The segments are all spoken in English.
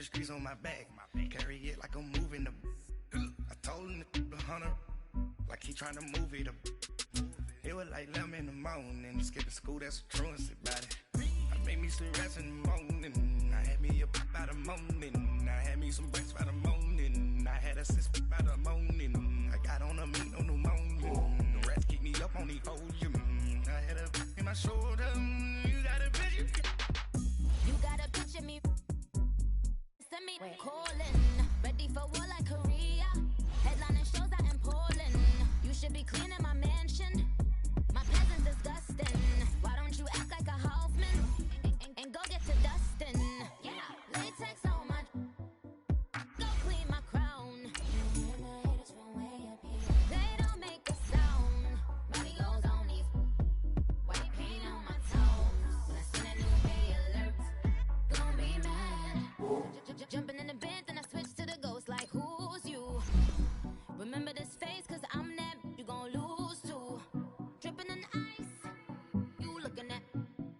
streets on my back. Carry it like I'm moving the. I told him the hunter, like he trying to move it up. It was like 11 in the morning. Skipping school, that's a truancy about it. I made me some rest in the morning. I had me a pop by the morning. I had me some breaks by the morning. I had a sis by the morning. I got on a meat on the morning. The rats keep me up on the podium. I had a in my shoulder. You got a picture. You got a picture me. Send me calling. Ready for war like Korea. Headlining shows out in Poland. You should be cleaning my mansion. My presence disgusting. Why don't you act like a houseman and go get to dustin'? Yeah, latex on my. Go clean my crown. They don't make a sound. Body goes on these. White paint on my toes. When I send a new pay alert, gon' be mad. Jumping in the bed, then I switch to the ghost like who's you? Remember this face, cause I'm that you gon' lose to. Dripping in ice, you looking at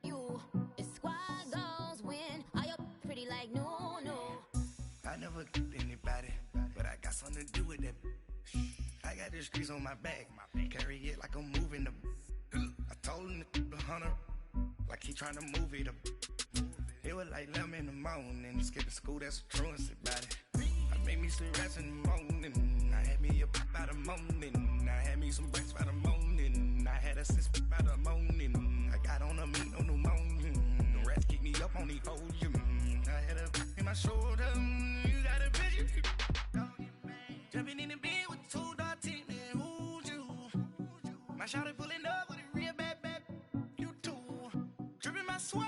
you. It's squad goals win. Are you pretty like no? I never killed anybody, but I got something to do with that. I got the streets on my back. Carry it like I'm moving the. I told him the hunter, like he trying to move it up. It was like 11 in the morning. Skipping school, that's a truancy about it. I made me some rest in the morning. I had me a pop by the morning. I had me some breaks by the morning. I had a sis by the morning. I got on a meat on the morning. The rats keep me up on the podium. I had a in my shoulder. You got a picture. Jumping in the bed with 2 dark teeth, man, who's you? My shawty pulling up with a real bad, you too. Dripping my swag.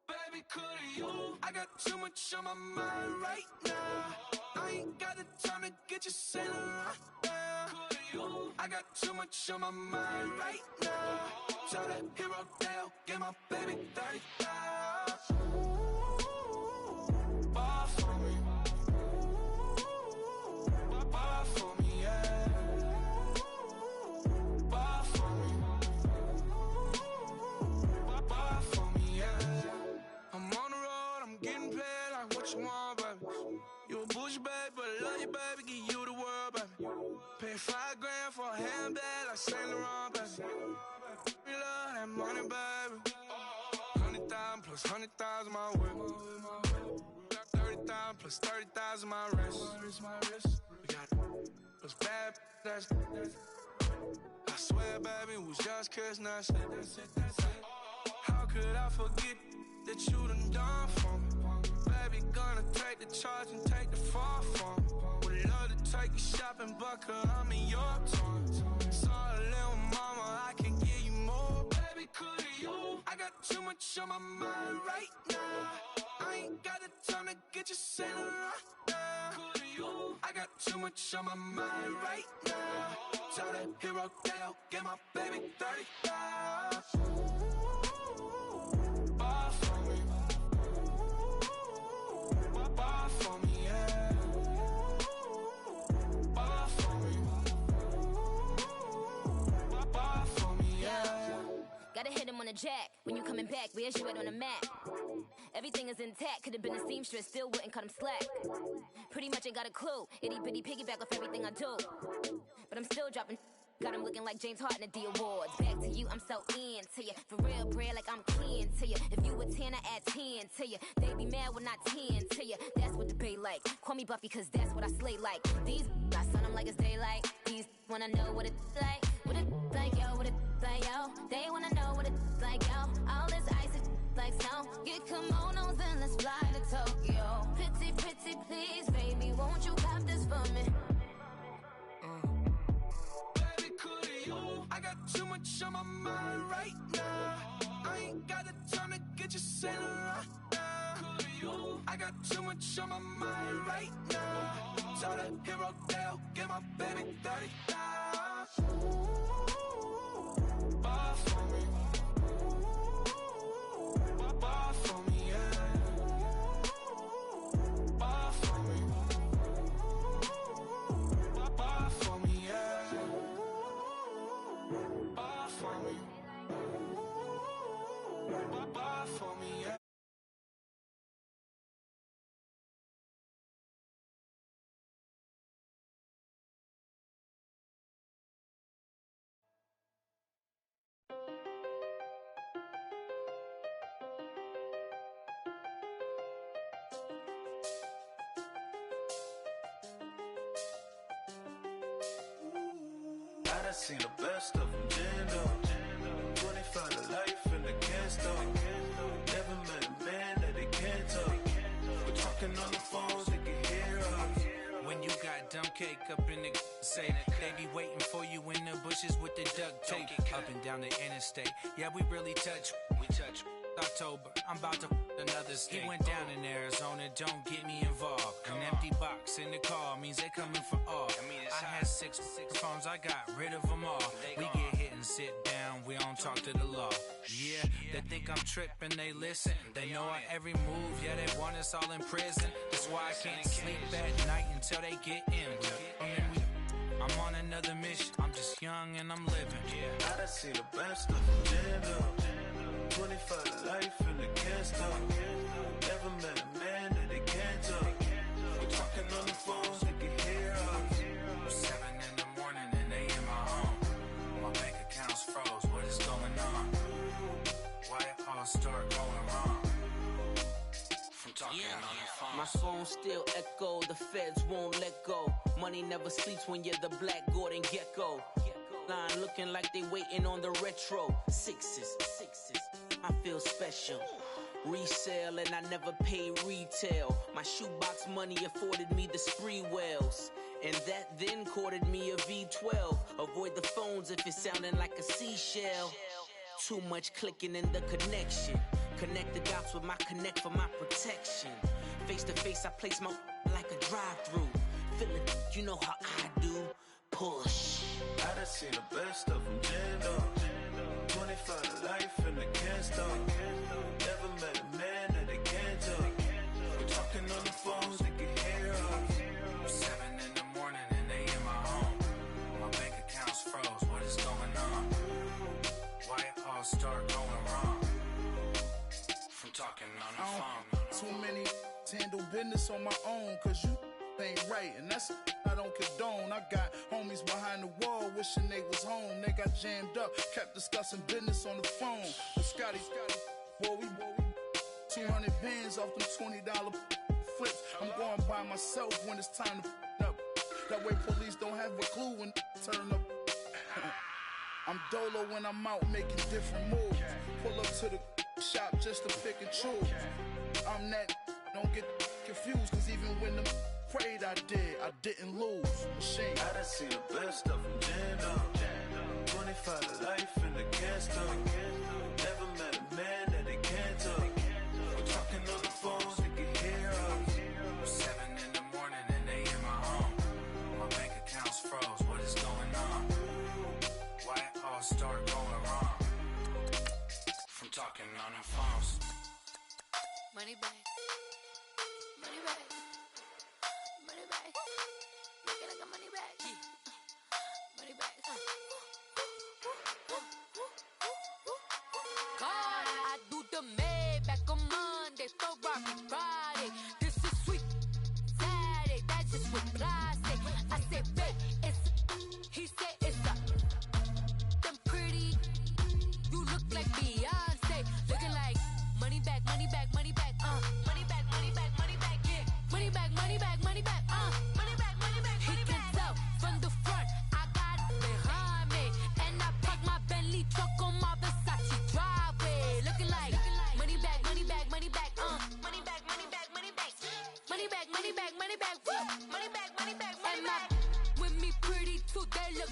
Baby, could you? I got too much on my mind right now. I ain't got the time to get you sailing right now. Could you? I got too much on my mind right now. Tell that hero Dale, get my baby 30,000. Bar for me. Bar for me, yeah. Bar for me. Bar for me, yeah. I'm on the road, I'm getting paid like what you want, baby. You a bougie, baby, but I love you, baby. Give you the world, baby. Pay $5 grand for a handbag like Saint Laurent, baby. We love that money, baby. 100,000 plus 100,000 my whip. 30,000 plus 30,000 my wrist. We got those bad, that's I swear, baby, it was just kissing us. How could I forget that you done for me? Baby, gonna take the charge and take the fall from me. Would love to take you shopping, but I'm in your town. Sorry, little mama, I can give you more. Baby, could you? I got too much on my mind right now. I ain't got the time to get you sailing right now. Could you? I got too much on my mind right now. Tell that hero Dale, get my baby 30,000. Bar for me. Bar for me, yeah. Bar for me. Bar for me, yeah. Gotta hit him on the jack. When you coming back, where's you at on the map? Everything is intact. Could've been a seamstress, still wouldn't cut him slack. Pretty much ain't got a clue. Itty bitty piggyback off everything I do. But I'm still dropping. Got him looking like James Harden at the awards. Back to you, I'm so into you. For real, bread, like I'm kin to you. If you a 10, I add 10 to you. They be mad when I 10 to you. That's what the bay like. Call me Buffy, cause that's what I slay like. These, I son them like it's daylight. These wanna know what it's like. What it like, yo, what it like, yo. They wanna know what it's like, yo. All this ice is like sound. Get kimonos and let's fly to Tokyo. Pretty, pretty, please, baby, won't you cop this for me? Baby, could you? I got too much on my mind right now. I ain't got the time to get you sailing right now. Could you? I got too much on my mind right now. Tell the hero Dale, get my baby 30 down. Bar for me. Bar for me, yeah. Bar for me. Bar for me, yeah. Bar for me. Bar for me, yeah. I done seen the best of them, Jando. 25 to life in the can store. Never met a man that they can't talk. We're talking on the phones, they can hear us. When you got dumb cake up in the say, they be waiting for you in the bushes with the duct tape. Up and down the interstate, yeah, we really touch. We touch. October, I'm about to another state. He went down in Arizona, don't get me involved. An empty box in the car means they coming for all. I had six phones, I got rid of them all. We get hit and sit down, we don't talk to the law. Yeah, they think I'm tripping, they listen. They know our every move, yeah, they want us all in prison. That's why I can't sleep at night until they get in. I'm on another mission, I'm just young and I'm living. I done seen the best of them, Jando. 25 to life in the can store. Never met a man that they can't talk. We're talking on the phones, they can hear us. 7 in the morning and they in my home. My bank account's froze, what is going on? Why it all start going wrong? From talking on the phone. My phone still echo, the feds won't let go. Money never sleeps when you're the black Gordon Gecko. Line looking like they waiting on the retro. Sixes, I feel special. Resale and I never pay retail. My shoebox money afforded me the spree wells. And that then courted me a V12. Avoid the phones if it's sounding like a seashell. Too much clicking in the connection. Connect the dots with my connect for my protection. Face to face I place my like a drive-through. Feel it, you know how I do. Push. I done seen the best of them, Jando. 25 to life in the can store. Never met a man that they can't talk. We're talking on the phones, they can hear us. 7 in the morning and they in my home. My bank account's froze, what is going on? Why it all start going wrong? From talking on the phone. Too many handle business on my own, cause you ain't right, and that's I don't condone. I got homies behind the wall wishing they was home. They got jammed up, kept discussing business on the phone. But Scotty, boy, we 200 bands off them $20 flips. I'm going by myself when it's time to up. That way police don't have a clue when turn up. I'm dolo when I'm out making different moves. Pull up to the shop just to pick and choose. I'm that, don't get confused, cause even when them prayed I didn't lose. Machine. I done seen the best of them, Jando. 25 to life in the can store. Never met a man that they can't talk. We're talking on the phones, they can hear us. 7 in the morning and they in my home. My bank account's froze, what is going on? Why it all start going wrong? From talking on the phones. Money back. Money back. Money back. Make it like a money back. Money back.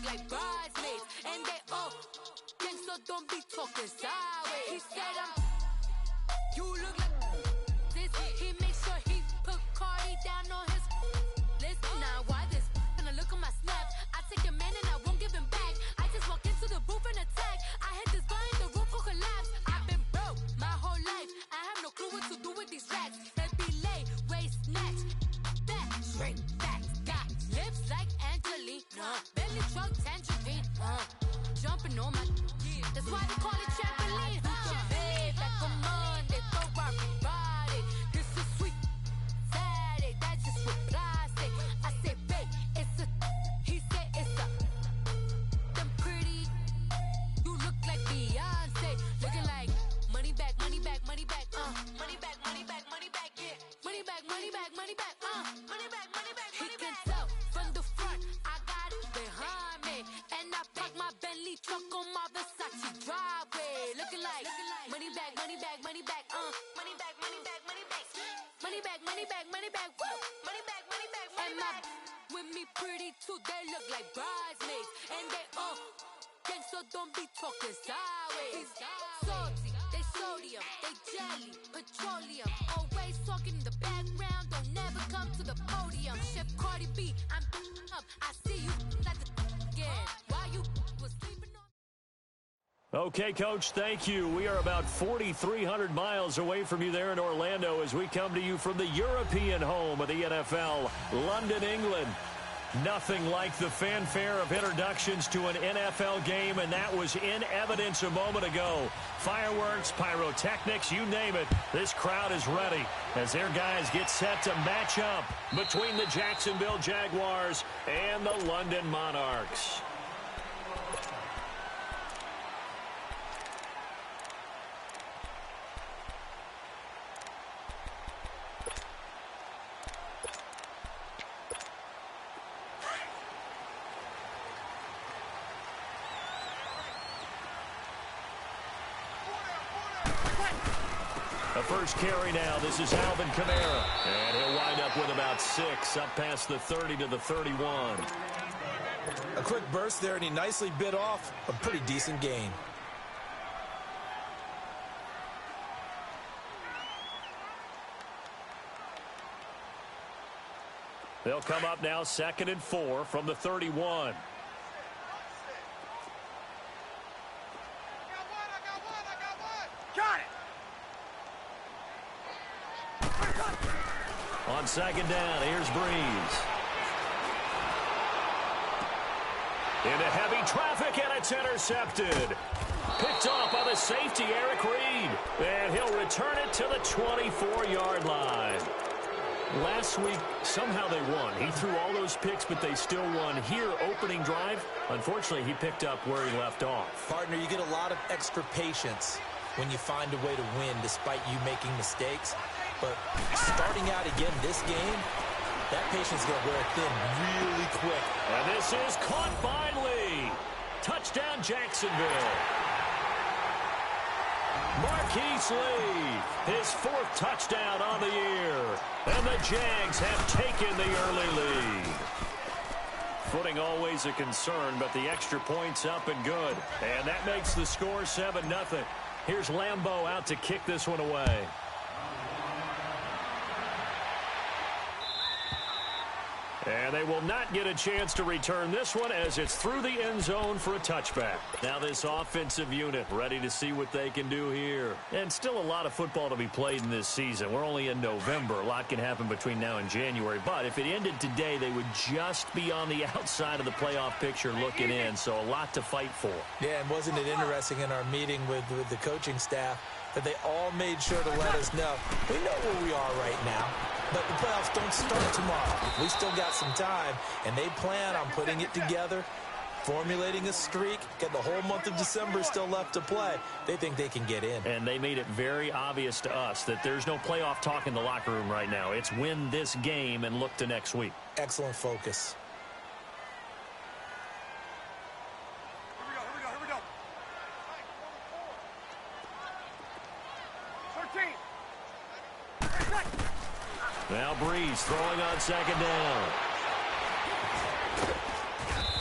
look like bridesmaids. And they all think so, don't be talking sideways. He said you look like this. He makes sure he put Cardi down on his list. Now why this? Gonna look at my snap. I take your man and I won't give him back. I just walk into the booth and attack. I hit this button, the roof will collapse. I've been broke my whole life. I have no clue what to do with these racks. That be lay, waist snatch, back, straight back. Got lips like Angelina, belly truck tangerine. Jumping on my, that's why they call it trampoline. Babe, like a Monday, Ferrari body. This is sweet Saturday, that's just with plastic. I say, babe, it's a, he said it's a, them pretty, you look like Beyonce. Looking like money back, money back, money back, money back, money back, money back, yeah. Money back, money back, money back, money back, money back, money back. He can tell from the front, I got it behind me. And I park my Bentley truck on my Versace driveway. Looking like money back, money back, money back, money back, money back, money back. Money back, money back, money back, woo. Money back, money back, money back. With me pretty too, they look like bridesmaids. And they all think so, don't be talking sideways. Salty, they sodium, they jelly, petroleum. Always talking in the background, don't never come to the podium. Chef Cardi B, I'm up, I see you like the again. Why you was sleeping on? Okay, Coach, thank you. We are about 4,300 miles away from you there in Orlando as we come to you from the European home of the NFL, London, England. Nothing like the fanfare of introductions to an NFL game, and that was in evidence a moment ago. Fireworks, pyrotechnics, you name it. This crowd is ready as their guys get set to match up between the Jacksonville Jaguars and the London Monarchs. The first carry now. This is Alvin Kamara. And he'll wind up with about 6, up past the 30 to the 31. A quick burst there, and he nicely bit off a pretty decent gain. They'll come up now 2nd and 4 from the 31. On 2nd down, here's Breeze. Into heavy traffic, and it's intercepted. Picked off by the safety, Eric Reed. And he'll return it to the 24-yard line. Last week, somehow they won. He threw all those picks, but they still won. Here, opening drive, unfortunately, he picked up where he left off. Partner, you get a lot of extra patience when you find a way to win despite you making mistakes. But starting out again this game, that patience is going to wear thin really quick. And this is caught by Lee. Touchdown, Jacksonville. Marquise Lee, his 4th touchdown on the year. And the Jags have taken the early lead. Footing always a concern, but the extra point's up and good. And that makes the score 7-0. Here's Lambeau out to kick this one away. And they will not get a chance to return this one as it's through the end zone for a touchback. Now this offensive unit ready to see what they can do here. And still a lot of football to be played in this season. We're only in November. A lot can happen between now and January. But if it ended today, they would just be on the outside of the playoff picture looking in. So a lot to fight for. Yeah, and wasn't it interesting in our meeting with the coaching staff that they all made sure to let us know, we know where we are right now, but the playoffs don't start tomorrow. We still got some time, and they plan on putting it together, formulating a streak, get the whole month of December still left to play. They think they can get in. And they made it very obvious to us that there's no playoff talk in the locker room right now. It's win this game and look to next week. Excellent focus. Now Breeze throwing on 2nd down.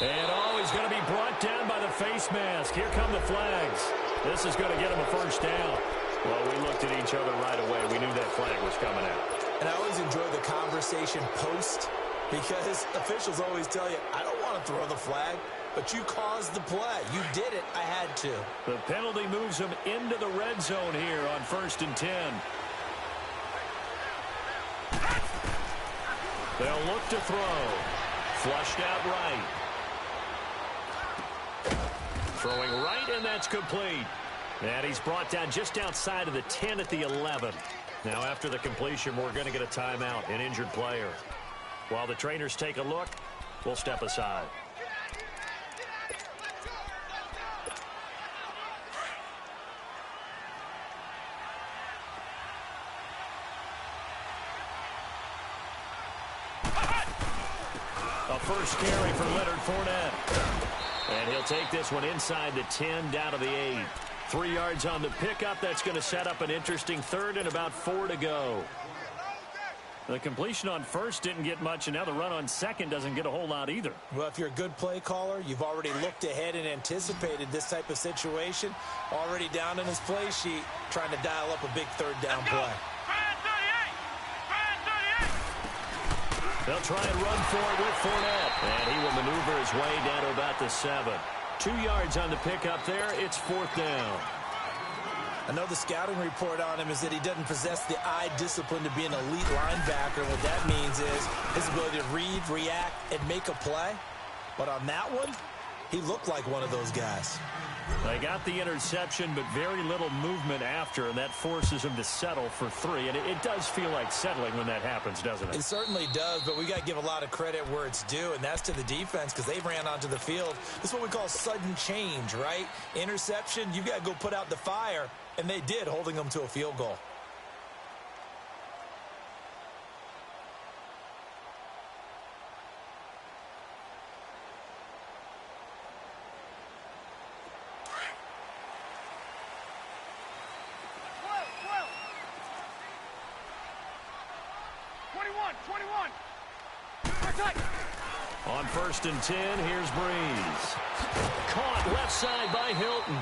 And he's going to be brought down by the face mask. Here come the flags. This is going to get him a first down. Well, we looked at each other right away. We knew that flag was coming out. And I always enjoy the conversation post because officials always tell you, I don't want to throw the flag, but you caused the play. You did it. I had to. The penalty moves him into the red zone here on 1st and 10. They'll look to throw. Flushed out right. Throwing right, and that's complete. And he's brought down just outside of the 10 at the 11. Now, after the completion, we're going to get a timeout, an injured player. While the trainers take a look, we'll step aside. A first carry for Leonard Fournette. And he'll take this one inside the 10, down to the 8. 3 yards on the pickup. That's going to set up an interesting third and about 4 to go. The completion on first didn't get much, and now the run on second doesn't get a whole lot either. Well, if you're a good play caller, you've already looked ahead and anticipated this type of situation. Already down in his play sheet, trying to dial up a big third down play. They'll try and run for it with Fournette. And he will maneuver his way down to about the 7. 2 yards on the pickup there. It's 4th down. I know the scouting report on him is that he doesn't possess the eye discipline to be an elite linebacker. What that means is his ability to read, react, and make a play. But on that one, he looked like one of those guys. They got the interception, but very little movement after, and that forces him to settle for 3. And it does feel like settling when that happens, doesn't it? It certainly does, but we got to give a lot of credit where it's due, and that's to the defense because they ran onto the field. This is what we call sudden change, right? Interception, you got to go put out the fire, and they did, holding them to a field goal. On 1st and 10, here's Breeze. Caught left side by Hilton.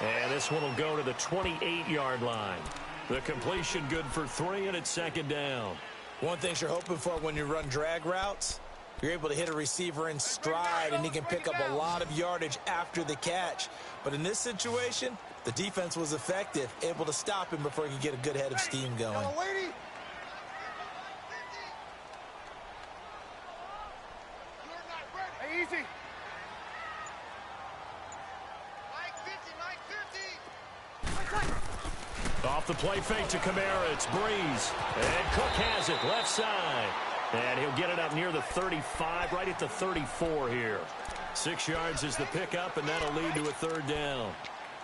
And this one will go to the 28-yard line. The completion good for 3, and it's 2nd down. One thing you're hoping for when you run drag routes, you're able to hit a receiver in stride, and he can pick up a lot of yardage after the catch. But in this situation, the defense was effective, able to stop him before he could get a good head of steam going. Easy. Off the play fake to Kamara, it's Breeze. And Cook has it, left side. And he'll get it up near the 35, right at the 34 here. 6 yards is the pickup, and that'll lead to a 3rd down.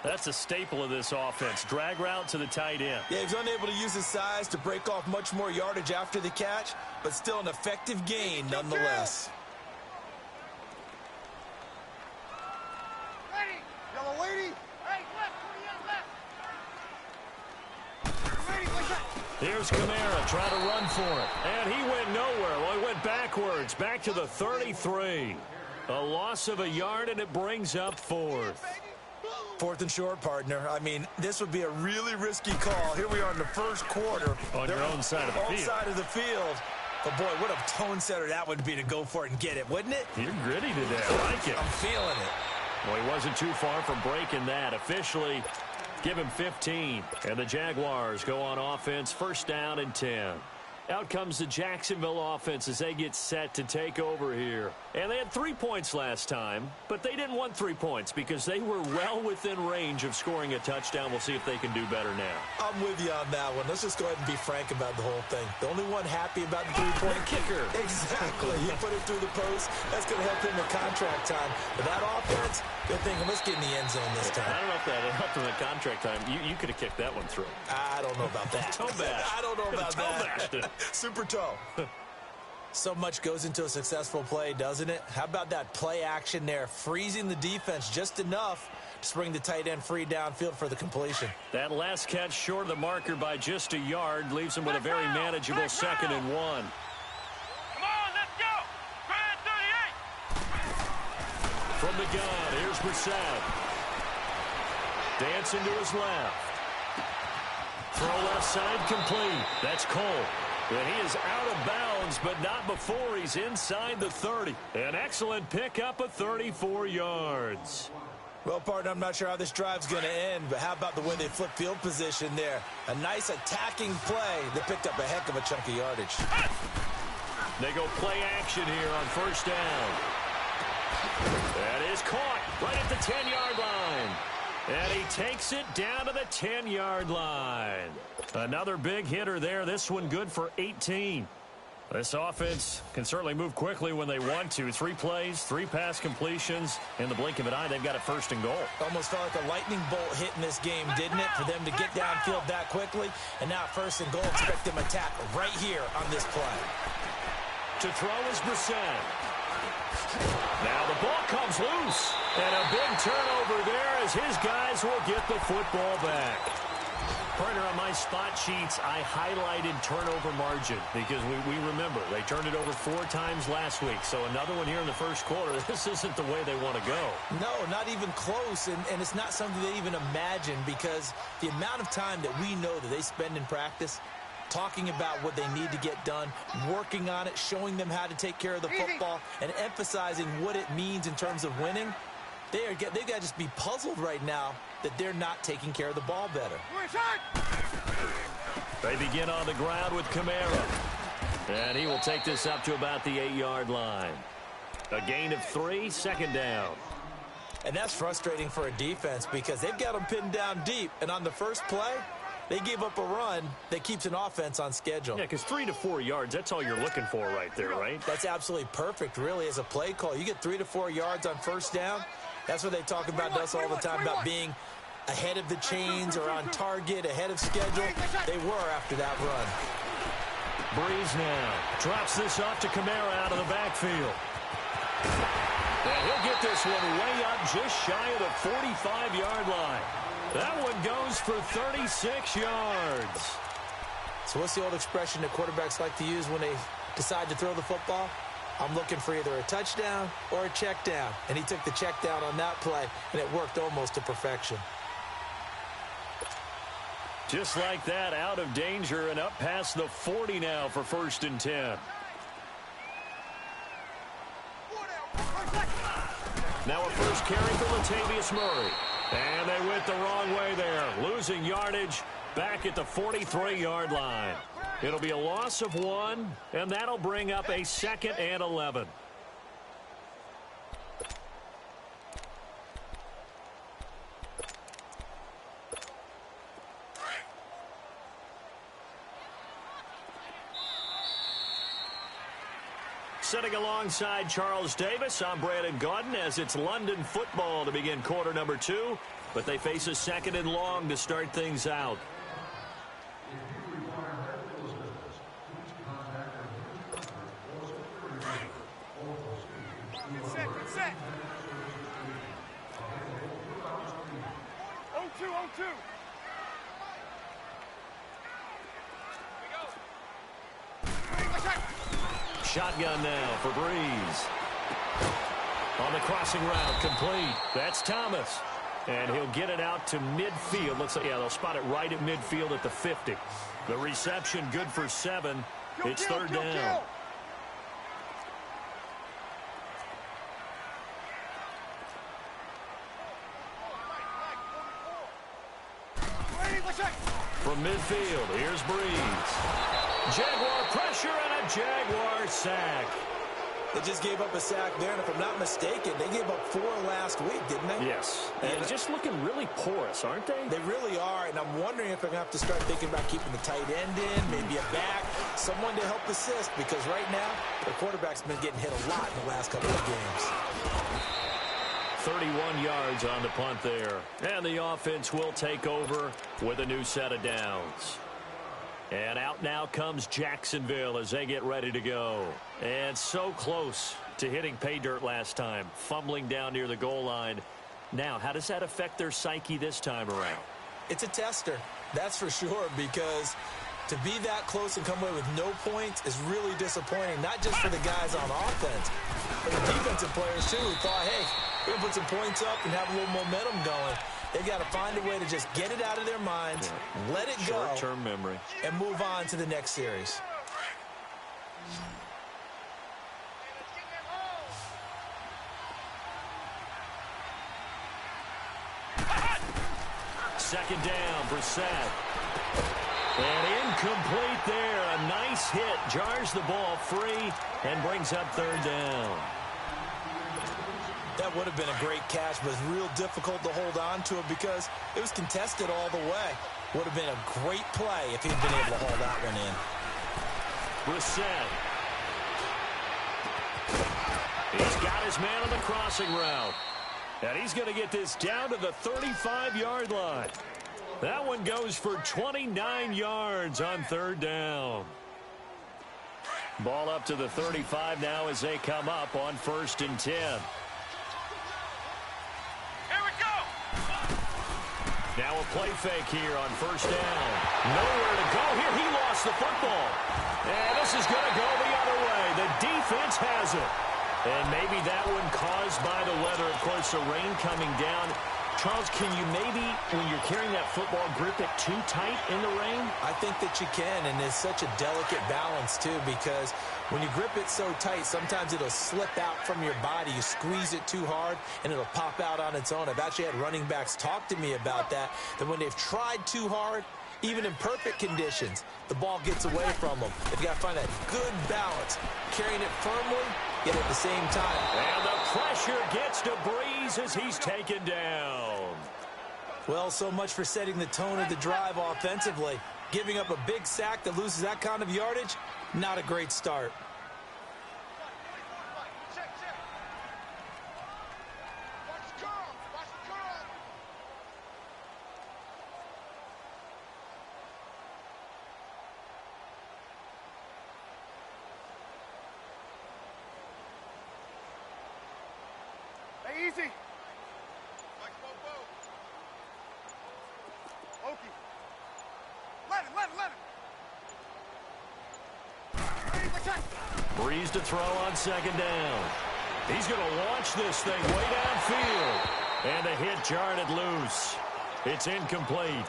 That's a staple of this offense. Drag route to the tight end. Yeah, he's unable to use his size to break off much more yardage after the catch, but still an effective gain nonetheless. Here's Kamara trying to run for it. And he went nowhere. Well, he went backwards, back to the 33. A loss of a yard, and it brings up 4th. 4th and short, partner. I mean, this would be a really risky call. Here we are in the first quarter. On your own side of the field. Own side of the field. But, boy, what a tone setter that would be to go for it and get it, wouldn't it? You're gritty today. I like it. I'm feeling it. Well, he wasn't too far from breaking that. Officially, give him 15. And the Jaguars go on offense, 1st down and 10. Out comes the Jacksonville offense as they get set to take over here. And they had 3 points last time, but they didn't want 3 points because they were well within range of scoring a touchdown. We'll see if they can do better now. I'm with you on that one. Let's just go ahead and be frank about the whole thing. The only one happy about the 3-point kicker. Exactly. You put it through the post. That's going to help him in contract time. But that offense, they're thinking, let's get in the end zone this time. I don't know if that helped him in contract time. You could have kicked that one through. I don't know about that. Toe bash. I don't know about that. Bash. Super toe. So much goes into a successful play, doesn't it? How about that play action there, freezing the defense just enough to bring the tight end free downfield for the completion. That last catch short of the marker by just a yard leaves him with a very manageable 2nd and 1. Come on, let's go. From the gun, here's Brissett. Dancing to his left. Throw left side complete. That's Cole. And he is out of bounds, but not before he's inside the 30. An excellent pickup of 34 yards. Well, partner, I'm not sure how this drive's going to end, but how about the way they flip field position there? A nice attacking play that picked up a heck of a chunk of yardage. They go play action here on first down. That is caught right at the 10-yard line. And he takes it down to the 10-yard line. Another big hitter there. This one good for 18. This offense can certainly move quickly when they want to. 3 plays, 3 pass completions. In the blink of an eye, they've got it first and goal. Almost felt like a lightning bolt hit in this game, didn't it? For them to get downfield that quickly. And now first and goal, expect them to attack right here on this play. To throw is Brissett. Now the ball comes loose. And a big turnover there as his guys will get the football back. Partner, on my spot sheets, I highlighted turnover margin because we remember they turned it over 4 times last week. So another one here in the first quarter. This isn't the way they want to go. No, not even close. And it's not something they even imagine because the amount of time that we know that they spend in practice talking about what they need to get done, working on it, showing them how to take care of the football, and emphasizing what it means in terms of winning. They've got to just be puzzled right now that they're not taking care of the ball better. They begin on the ground with Kamara. And he will take this up to about the 8-yard line. A gain of 3, second down. And that's frustrating for a defense because they've got them pinned down deep. And on the first play, they gave up a run that keeps an offense on schedule. Yeah, because 3 to 4 yards, that's all you're looking for right there, right? That's absolutely perfect, really, as a play call. You get 3 to 4 yards on first down. That's what they talk about to us all the time, about being ahead of the chains or on target, ahead of schedule. They were after that run. Breeze now drops this off to Kamara out of the backfield. And he'll get this one way up just shy of the 45-yard line. That one goes for 36 yards. So what's the old expression that quarterbacks like to use when they decide to throw the football? I'm looking for either a touchdown or a check down. And he took the check down on that play, and it worked almost to perfection. Just like that, out of danger and up past the 40 now for first and 10. Now a first carry for Latavius Murray. And they went the wrong way there, losing yardage back at the 43-yard line. It'll be a loss of 1, and that'll bring up a 2nd and 11. Sitting alongside Charles Davis, I'm Brandon Gaudin as it's London football to begin quarter number 2. But they face a 2nd and long to start things out. Set. 0-2. Shotgun now for Breeze. On the crossing route, complete. That's Thomas. And he'll get it out to midfield. Looks like, yeah, they'll spot it right at midfield at the 50. The reception good for 7. It's third down. From midfield, here's Breeze. Jaguar pressure and a Jaguar sack. They just gave up a sack there, and if I'm not mistaken, they gave up 4 last week, didn't they? Yes. And just looking really porous, aren't they? They really are, and I'm wondering if they're going to have to start thinking about keeping the tight end in, maybe a back, someone to help assist, because right now, the quarterback's been getting hit a lot in the last couple of games. 31 yards on the punt there. And the offense will take over with a new set of downs. And out now comes Jacksonville as they get ready to go. And so close to hitting pay dirt last time, fumbling down near the goal line. Now, how does that affect their psyche this time around? It's a tester, that's for sure, because to be that close and come away with no points is really disappointing, not just for the guys on offense, but the defensive players, too, who thought, hey, We're going to put some points up and have a little momentum going. They've got to find a way to just get it out of their minds, let it go, short-term memory, and move on to the next series. Second down, Brissett. And incomplete there. A nice hit. Jars the ball free and brings up third down. That would have been a great catch, but it's real difficult to hold on to it because it was contested all the way. Would have been a great play if he'd been able to haul that one in. Brissett. He's got his man on the crossing route. And he's going to get this down to the 35-yard line. That one goes for 29 yards on third down. Ball up to the 35 now as they come up on 1st and 10. Here we go. Now a play fake here on 1st down. Nowhere to go here. He lost the football. And this is going to go the other way. The defense has it. And maybe that one caused by the weather. Of course, the rain coming down. Charles, can you maybe, when you're carrying that football, grip it too tight in the rain? I think that you can, and it's such a delicate balance, too, because when you grip it so tight, sometimes it'll slip out from your body. You squeeze it too hard, and it'll pop out on its own. I've actually had running backs talk to me about that when they've tried too hard, even in perfect conditions, the ball gets away from them. They've got to find that good balance, carrying it firmly, yet at the same time. And the pressure gets to Breeze as he's taken down. Well, so much for setting the tone of the drive offensively. Giving up a big sack that loses that kind of yardage, not a great start. Easy. Okie. Let him. Breeze to throw on 2nd down. He's going to launch this thing way downfield. And the hit jarred it loose. It's incomplete.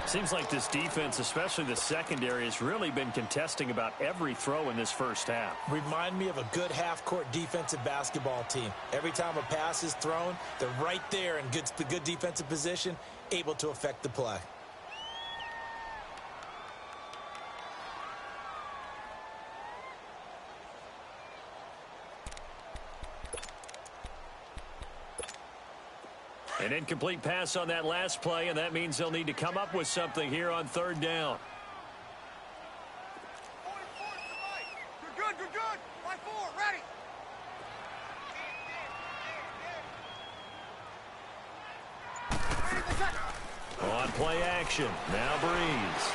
Seems like this defense, especially the secondary, has really been contesting about every throw in this first half. Remind me of a good half-court defensive basketball team. Every time a pass is thrown, they're right there in good defensive position, able to affect the play. An incomplete pass on that last play, and that means they'll need to come up with something here on 3rd down. You're good. By 4, ready. On play action, now Breeze.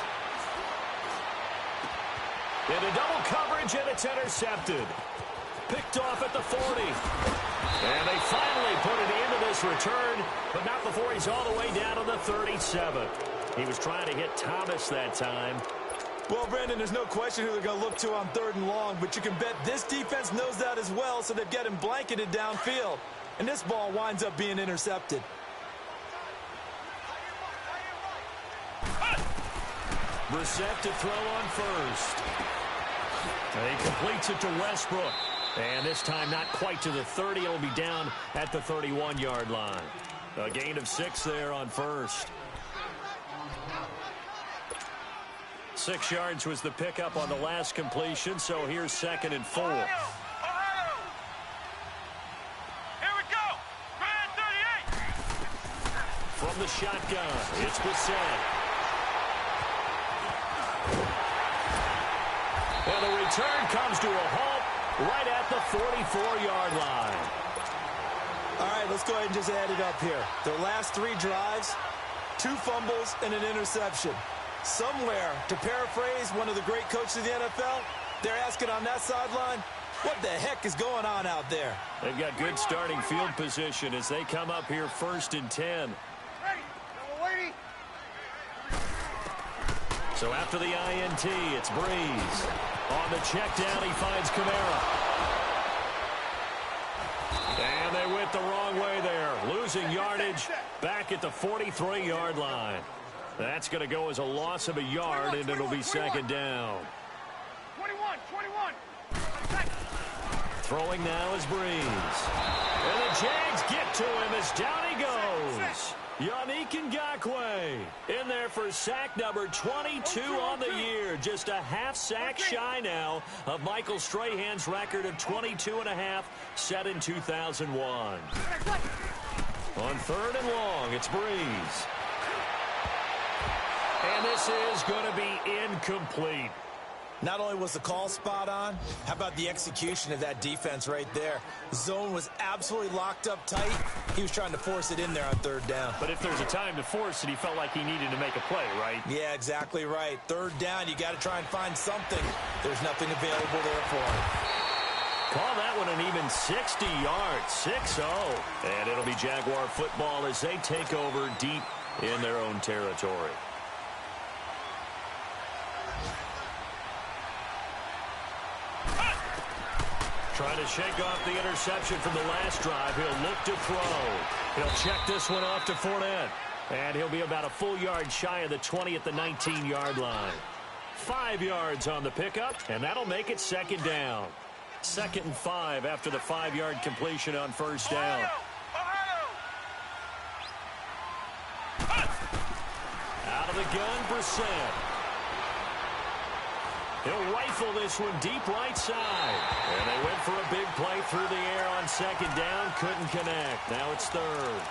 Into double coverage, and it's intercepted. Picked off at the 40. And they finally put it into this return, but not before he's all the way down to the 37. He was trying to hit Thomas that time. Well, Brandon, there's no question who they're going to look to on 3rd and long, but you can bet this defense knows that as well, so they've got him blanketed downfield. And this ball winds up being intercepted. Brissett to throw on 1st. And he completes it to Westbrook. And this time not quite to the 30. It'll be down at the 31-yard line. A gain of 6 there on 1st. 6 yards was the pickup on the last completion, so here's 2nd and 4. Ohio. Here we go. Grand 38. From the shotgun, it's Brissett. And the return comes to a halt right at the 44-yard line. All right, let's go ahead and just add it up here. Their last 3 drives, 2 fumbles and an interception. Somewhere, to paraphrase one of the great coaches of the NFL, they're asking on that sideline, what the heck is going on out there? They've got good starting field position as they come up here 1st and 10. Ready. So after the INT, it's Breeze. On the check down, he finds Kamara. And they win it the wrong way there. Losing yardage back at the 43-yard line. That's going to go as a loss of a yard, and it'll be second down. 21. Throwing now is Breeze. And the Jags get to him as down he goes. Yannick Ngakoue in there for sack number 22 on the year. Just a half sack shy now of Michael Strahan's record of 22.5 set in 2001. On third and long, it's Breeze. And this is going to be incomplete. Not only was the call spot on, how about the execution of that defense right there? Zone was absolutely locked up tight. He was trying to force it in there on third down. But if there's a time to force it, he felt like he needed to make a play, right? Yeah, exactly right. Third down, you got to try and find something. There's nothing available there for him. Call that one an even 60 yards, 6-0. And it'll be Jaguar football as they take over deep in their own territory. Trying to shake off the interception from the last drive. He'll look to throw. He'll check this one off to Fournette. And he'll be about a full yard shy of the 20 at the 19-yard line. 5 yards on the pickup, and that'll make it second down. 2nd and 5 after the 5-yard completion on first down. Out of the gun, Brissett. He'll rifle this one deep right side. And they went for a big play through the air on second down. Couldn't connect. Now it's third.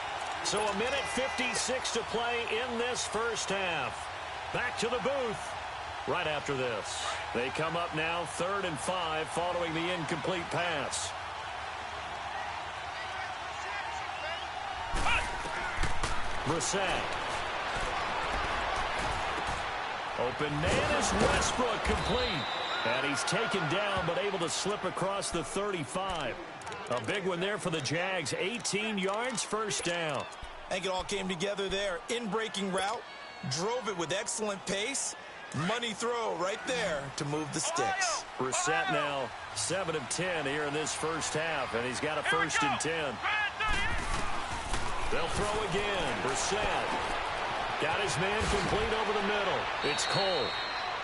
So a minute 56 to play in this first half. Back to the booth right after this. They come up now 3rd and 5 following the incomplete pass. Brissett. Open man is Westbrook, complete. And he's taken down but able to slip across the 35. A big one there for the Jags. 18 yards, first down. I think it all came together there. In-breaking route. Drove it with excellent pace. Money throw right there to move the sticks. Brissett now 7 of 10 here in this first half. And he's got a 1st and 10. They'll throw again. Brissett. Got his man complete over the middle. It's Cole.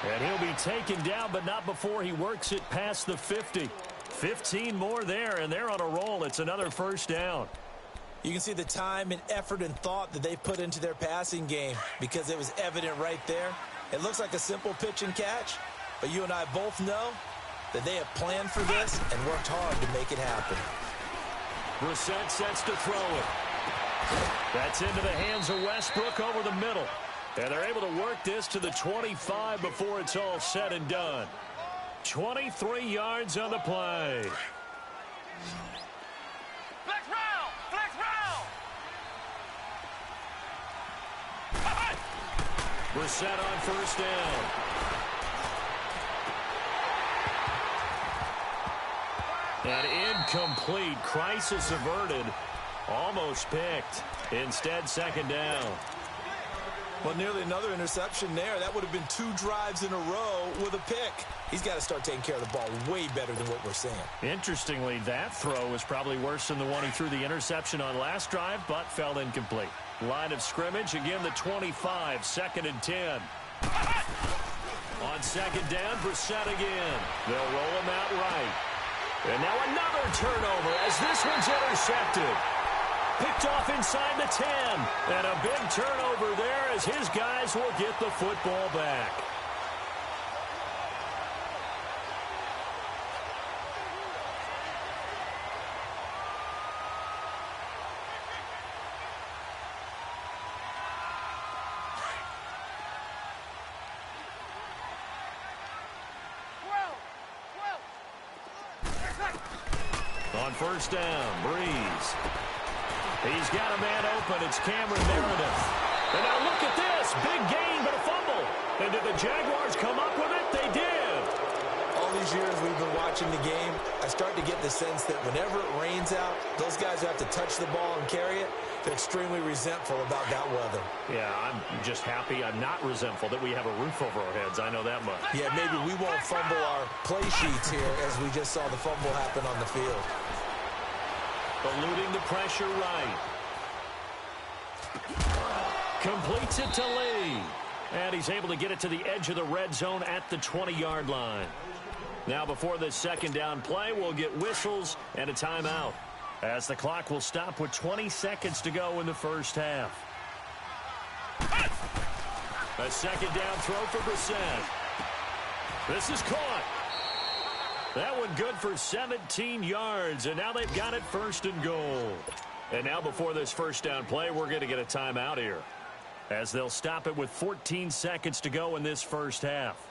And he'll be taken down, but not before he works it past the 50. 15 more there, and they're on a roll. It's another first down. You can see the time and effort and thought that they put into their passing game because it was evident right there. It looks like a simple pitch and catch, but you and I both know that they have planned for this and worked hard to make it happen. Brissett sets to throw it. That's into the hands of Westbrook over the middle. And they're able to work this to the 25 before it's all said and done. 23 yards on the play. Flex round! Flex round! Brissett on first down. And incomplete. Crisis averted. Almost picked. Instead, second down. Well, nearly another interception there. That would have been 2 drives in a row with a pick. He's got to start taking care of the ball way better than what we're seeing. Interestingly, that throw was probably worse than the one he threw the interception on last drive, but fell incomplete. Line of scrimmage, again the 25, 2nd and 10. On second down, Brissett again. They'll roll him out right. And now another turnover as this one's intercepted. Picked off inside the 10. And a big turnover there as his guys will get the football back. On first down, Breeze. He's got a man open. It's Cameron Meredith. And now look at this. Big gain, but a fumble. And did the Jaguars come up with it? They did. All these years we've been watching the game, I start to get the sense that whenever it rains out, those guys who have to touch the ball and carry it, they're extremely resentful about that weather. Yeah, I'm just happy I'm not resentful that we have a roof over our heads. I know that much. Yeah, maybe we won't fumble our play sheets here as we just saw the fumble happen on the field. Eluding the pressure right. Completes it to Lee. And he's able to get it to the edge of the red zone at the 20-yard line. Now before this second down play, we'll get whistles and a timeout, as the clock will stop with 20 seconds to go in the first half. A second down throw for Brissett. This is caught. That one good for 17 yards, and now they've got it first and goal. And now before this first down play, we're going to get a timeout here, as they'll stop it with 14 seconds to go in this first half.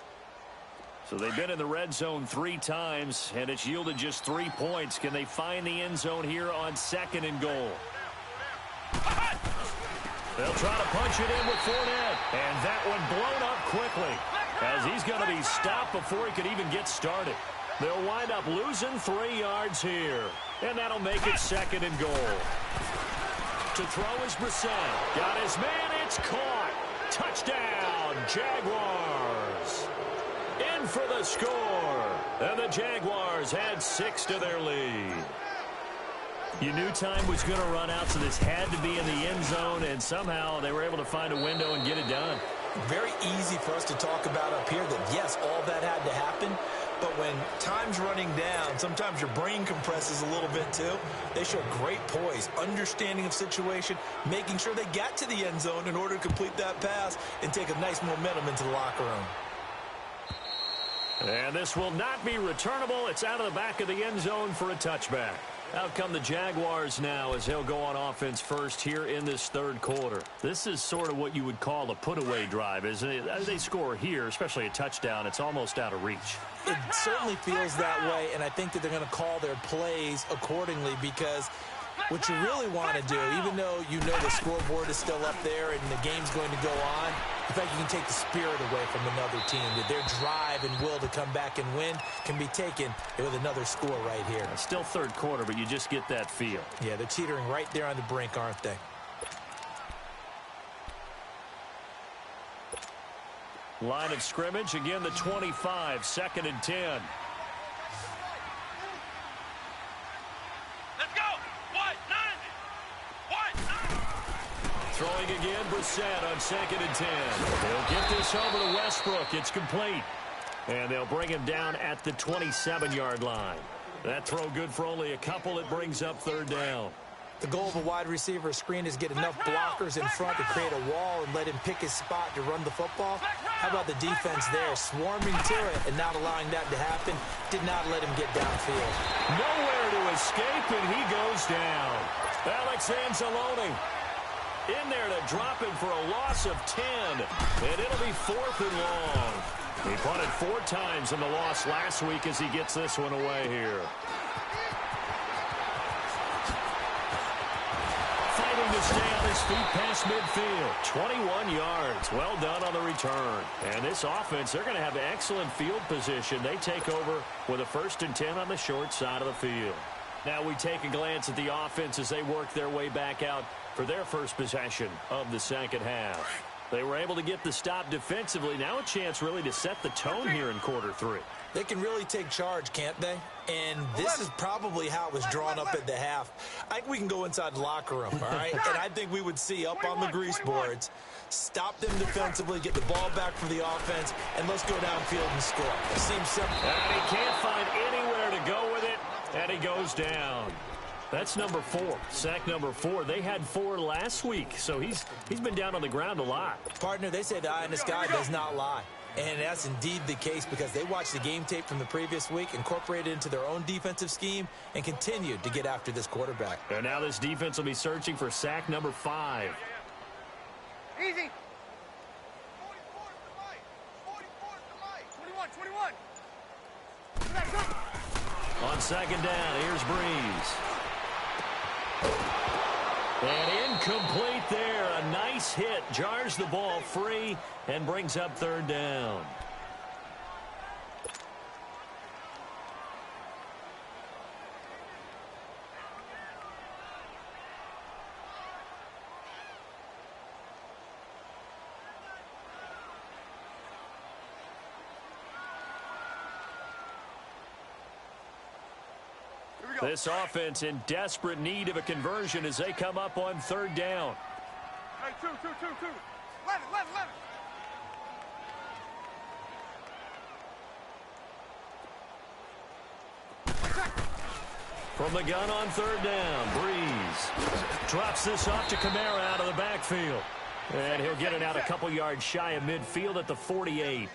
So they've been in the red zone 3 times, and it's yielded just 3 points. Can they find the end zone here on second and goal? They'll try to punch it in with Fournette, and that one blown up quickly, as he's going to be stopped before he could even get started. They'll wind up losing 3 yards here, and that'll make it second and goal. To throw is Brissett. Got his man. It's caught. Touchdown, Jaguars. In for the score. And the Jaguars had 6 to their lead. You knew time was going to run out, so this had to be in the end zone, and somehow they were able to find a window and get it done. Very easy for us to talk about up here that, yes, all that had to happen. But when time's running down, sometimes your brain compresses a little bit too. They show great poise, understanding of situation, making sure they got to the end zone in order to complete that pass and take a nice momentum into the locker room. And this will not be returnable. It's out of the back of the end zone for a touchback. Out come the Jaguars now, as they'll go on offense first here in this third quarter. This is sort of what you would call a put-away drive, isn't it? As they score here, especially a touchdown, it's almost out of reach. It certainly feels that way, and I think that they're going to call their plays accordingly, because what you really want to do, even though you know the scoreboard is still up there and the game's going to go on, in fact, you can take the spirit away from another team, that their drive and will to come back and win can be taken with another score right here. It's still third quarter, but you just get that feel. Yeah, they're teetering right there on the brink, aren't they? Line of scrimmage, again the 25, 2nd and 10. Let's go! What? None! What? Throwing again, Brissett on 2nd and 10. They'll get this over to Westbrook. It's complete. And they'll bring him down at the 27-yard line. That throw good for only a couple. It brings up third down. The goal of a wide receiver screen is get enough blockers in front to create a wall and let him pick his spot to run the football. How about the defense there, swarming to it and not allowing that to happen? Did not let him get downfield. Nowhere to escape, and he goes down. Alex Anzalone in there to drop him for a loss of 10, and it'll be 4th and long. He punted 4 times in the loss last week as he gets this one away here. Fighting to stay on his feet past midfield. 21 yards. Well done on the return. And this offense, they're going to have excellent field position. They take over with a 1st and 10 on the short side of the field. Now we take a glance at the offense as they work their way back out for their first possession of the second half. They were able to get the stop defensively. Now a chance really to set the tone here in quarter 3. They can really take charge, can't they? And this is probably how it was drawn up at the half. I think we can go inside the locker room, all right? And I think we would see up on the grease boards, stop them defensively, get the ball back for the offense, and let's go downfield and score. It seems simple. And he can't find anywhere to go with it, and he goes down. That's number 4, sack number 4. They had 4 last week, so he's been down on the ground a lot. Partner, they say the eye in the sky does not lie. And that's indeed the case, because they watched the game tape from the previous week, incorporated it into their own defensive scheme, and continued to get after this quarterback. And now this defense will be searching for sack number 5. Easy. 21. On second down, here's Breeze. And incomplete there. A nice hit. Jars the ball free and brings up third down. Here we This offense in desperate need of a conversion as they come up on third down. Hey, two. Let it. From the gun on third down, Breeze drops this off to Kamara out of the backfield. And he'll get it out a couple yards shy of midfield at the 48.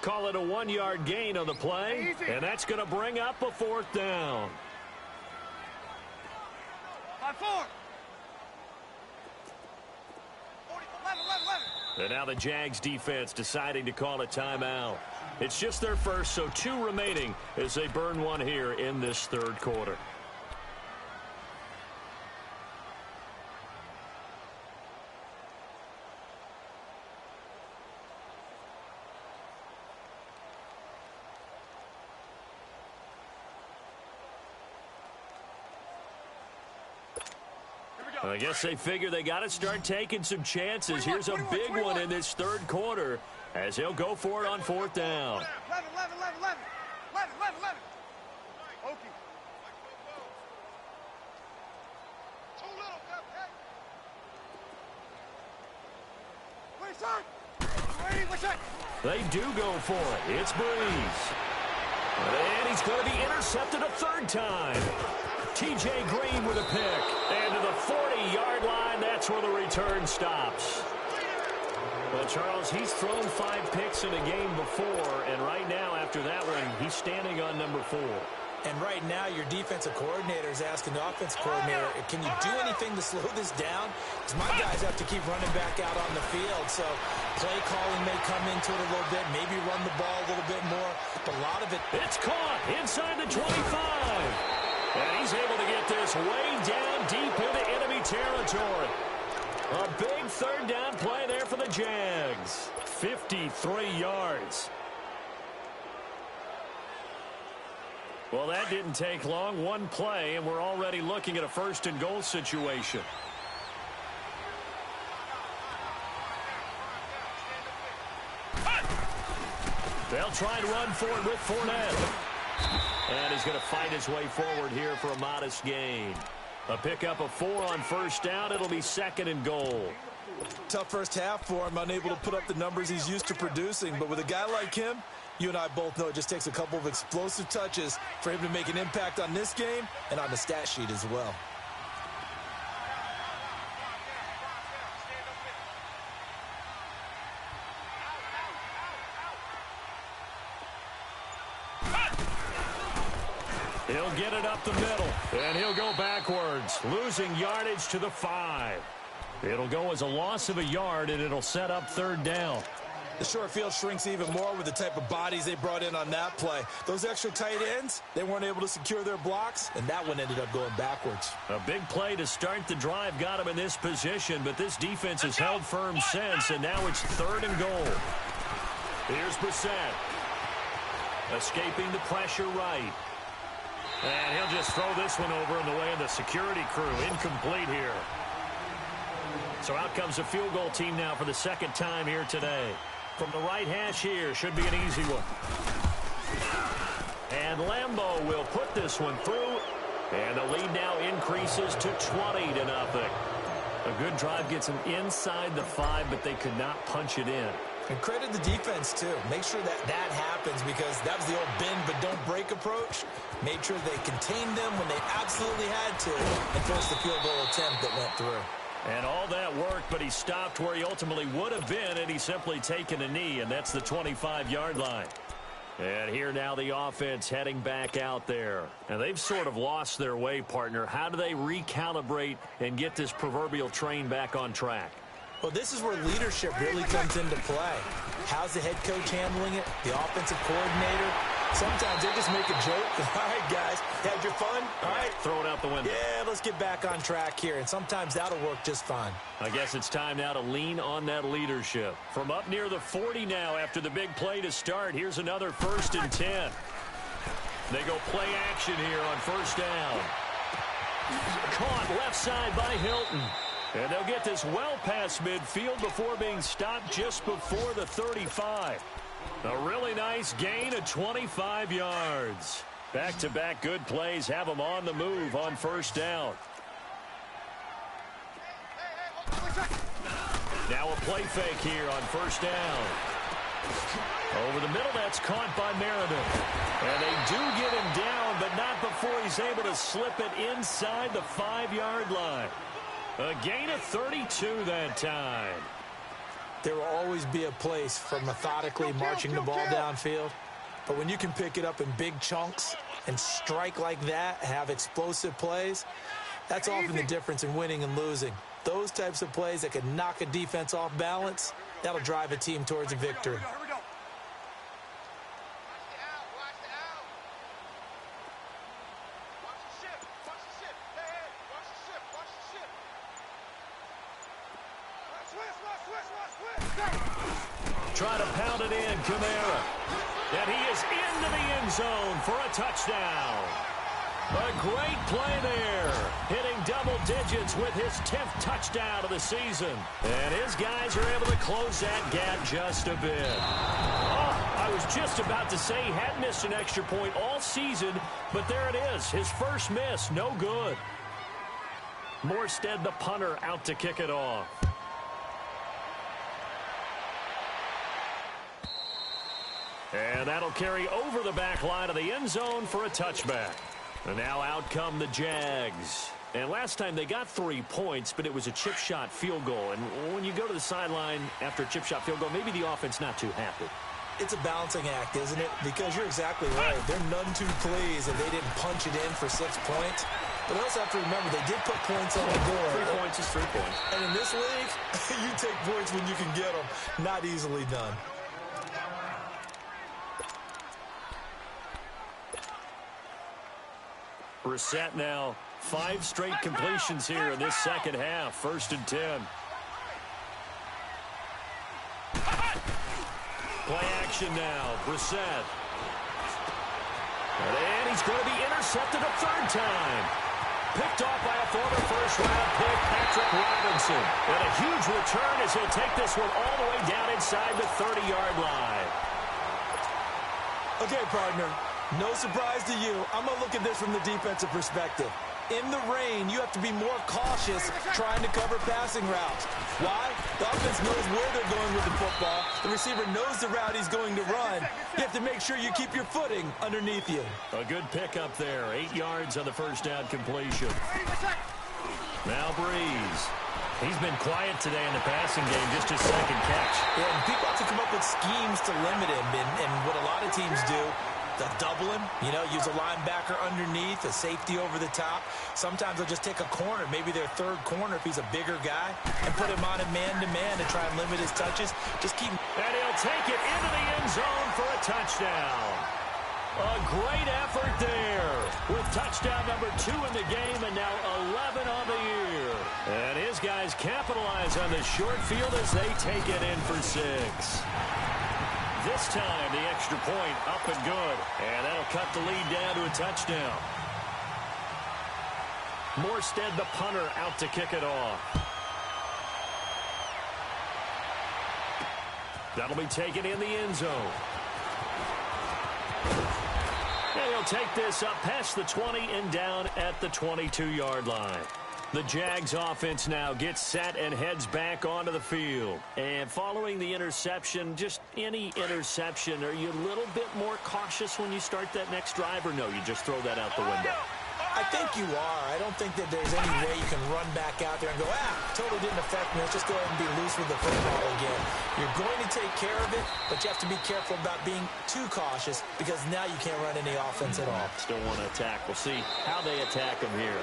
Call it a 1-yard gain on the play, and that's going to bring up a fourth down. 5-4. And now the Jags defense deciding to call a timeout. It's just their first, so 2 remaining as they burn one here in this third quarter. I guess they figure they got to start taking some chances. Here's a big one in this third quarter as he'll go for it on fourth down. 11. Okay. Too little, They do go for it. It's Breeze. And he's going to be intercepted a third time. T.J. Green with a pick. And to the 40-yard line, that's where the return stops. Well, Charles, he's thrown 5 picks in a game before, and right now, after that one, he's standing on number 4. And right now, your defensive coordinator is asking the offensive coordinator, can you do anything to slow this down? Because my guys have to keep running back out on the field. So play calling may come into it a little bit, maybe run the ball a little bit more. But a lot of it. It's caught inside the 25. And he's able to get this way down deep into enemy territory. A big third down play there for the Jags. 53 yards. Well, that didn't take long. One play, and we're already looking at a first and goal situation. They'll try and run for it with Fournette. And he's going to fight his way forward here for a modest gain. A pickup of 4 on first down. It'll be second and goal. Tough first half for him, unable to put up the numbers he's used to producing. But with a guy like him, you and I both know it just takes a couple of explosive touches for him to make an impact on this game and on the stat sheet as well. He'll get it up the middle, and he'll go backwards, losing yardage to the 5. It'll go as a loss of a yard, and it'll set up third down. The short field shrinks even more with the type of bodies they brought in on that play. Those extra tight ends, they weren't able to secure their blocks, and that one ended up going backwards. A big play to start the drive got him in this position, but this defense has held firm since, and now it's third and goal. Here's Brissett. Escaping the pressure right. And he'll just throw this one over in the way of the security crew. Incomplete here. So out comes the field goal team now for the second time here today. From the right hash here, should be an easy one. And Lambeau will put this one through. And the lead now increases to 20-0. A good drive gets them inside the 5, but they could not punch it in. And credit the defense, too. Make sure that happens because that was the old bend but don't break approach. Made sure they contained them when they absolutely had to and forced the field goal attempt that went through. And all that worked, but he stopped where he ultimately would have been, and he's simply taken a knee, and that's the 25-yard line. And here now the offense heading back out there. And they've sort of lost their way, partner. How do they recalibrate and get this proverbial train back on track? Well, this is where leadership really comes into play. How's the head coach handling it? The offensive coordinator? Sometimes they just make a joke. All right, guys, had your fun? All right. Throw it out the window. Yeah, let's get back on track here. And sometimes that'll work just fine. I guess it's time now to lean on that leadership. From up near the 40 now after the big play to start. Here's another 1st and 10. They go play action here on first down. Caught left side by Hilton. And they'll get this well past midfield before being stopped just before the 35. A really nice gain of 25 yards. Back-to-back good plays have them on the move on first down. Now a play fake here on first down. Over the middle, that's caught by Meredith. And they do get him down, but not before he's able to slip it inside the 5-yard line. A gain of 32 that time. There will always be a place for methodically marching the ball downfield. But when you can pick it up in big chunks and strike like that, have explosive plays, that's often the difference in winning and losing. Those types of plays that can knock a defense off balance, that'll drive a team towards a victory. Try to pound it in, Kamara. And he is into the end zone for a touchdown. A great play there. Hitting double digits with his 10th touchdown of the season. And his guys are able to close that gap just a bit. Oh, I was just about to say he had missed an extra point all season, but there it is. His first miss, no good. Morstead, the punter, out to kick it off. And that'll carry over the back line of the end zone for a touchback. And now out come the Jags. And last time they got 3 points, but it was a chip shot field goal. And when you go to the sideline after a chip shot field goal, maybe the offense not too happy. It's a balancing act, isn't it? Because you're exactly right. They're none too pleased that they didn't punch it in for 6 points. But also have to remember, they did put points on the board. 3 points is 3 points. And in this league, you take points when you can get them. Not easily done. Brissett now 5 straight completions here in this second half. 1st and 10. Play action now. Brissett. And he's going to be intercepted a 3rd time. Picked off by a former first-round pick, Patrick Robinson. And a huge return as he'll take this one all the way down inside the 30-yard line. Okay, partner. No surprise to you. I'm going to look at this from the defensive perspective. In the rain, you have to be more cautious trying to cover passing routes. Why? The offense knows where they're going with the football. The receiver knows the route he's going to run. You have to make sure you keep your footing underneath you. A good pickup there. 8 yards on the first down completion. Now Breeze. He's been quiet today in the passing game, just his 2nd catch. Yeah, and people have to come up with schemes to limit him, and what a lot of teams do, they'll double him, use a linebacker underneath, a safety over the top. Sometimes they'll just take a corner, maybe their 3rd corner if he's a bigger guy, and put him on a man-to-man to try and limit his touches. Just keep. And he'll take it into the end zone for a touchdown. A great effort there with touchdown number 2 in the game and now 11 on the year. And his guys capitalize on the short field as they take it in for 6. This time, the extra point up and good. And that'll cut the lead down to a touchdown. Morstead, the punter, out to kick it off. That'll be taken in the end zone. And he'll take this up past the 20 and down at the 22-yard line. The Jags offense now gets set and heads back onto the field. And following the interception, just any interception, are you a little bit more cautious when you start that next drive, or no, you just throw that out the window? I think you are. I don't think that there's any way you can run back out there and go, totally didn't affect me. Let's just go ahead and be loose with the football again. You're going to take care of it, but you have to be careful about being too cautious because now you can't run any offense at all. Still want to attack. We'll see how they attack them here.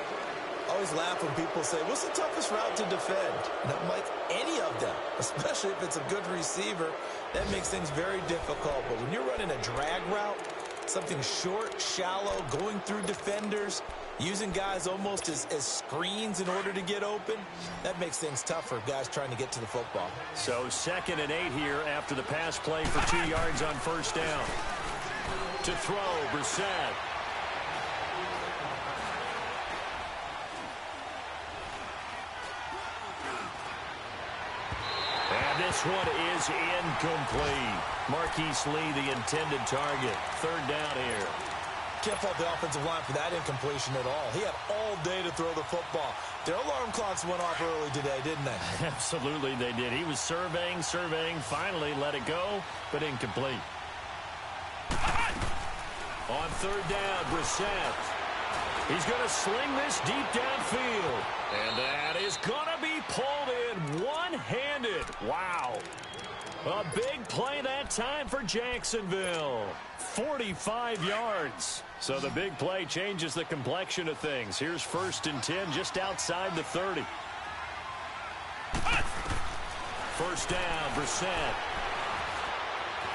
I always laugh when people say, what's the toughest route to defend? And I'm like, any of them, especially if it's a good receiver. That makes things very difficult. But when you're running a drag route, something short, shallow, going through defenders, using guys almost as screens in order to get open, that makes things tough for guys trying to get to the football. So 2nd and 8 here after the pass play for 2 yards on first down. To throw, Brissett. And this one is incomplete. Marquise Lee, the intended target. 3rd down here. Can't fault the offensive line for that incompletion at all. He had all day to throw the football. Their alarm clocks went off early today, didn't they? Absolutely they did. He was surveying, finally let it go, but incomplete. On third down, Brissett. He's going to sling this deep downfield. And that is going to be pulled in one-handed. Wow. A big play that time for Jacksonville. 45 yards. So the big play changes the complexion of things. Here's 1st and 10 just outside the 30. First down, Brissett.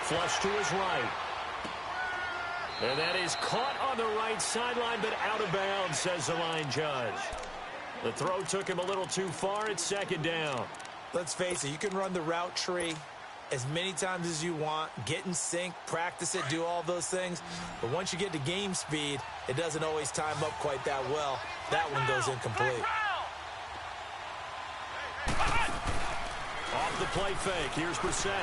Flush to his right. And that is caught on the right sideline, but out of bounds, says the line judge. The throw took him a little too far. It's 2nd down. Let's face it, you can run the route tree as many times as you want, get in sync, practice it, do all those things. But once you get to game speed, it doesn't always time up quite that well. That one goes incomplete. Off the play fake, here's Brissett.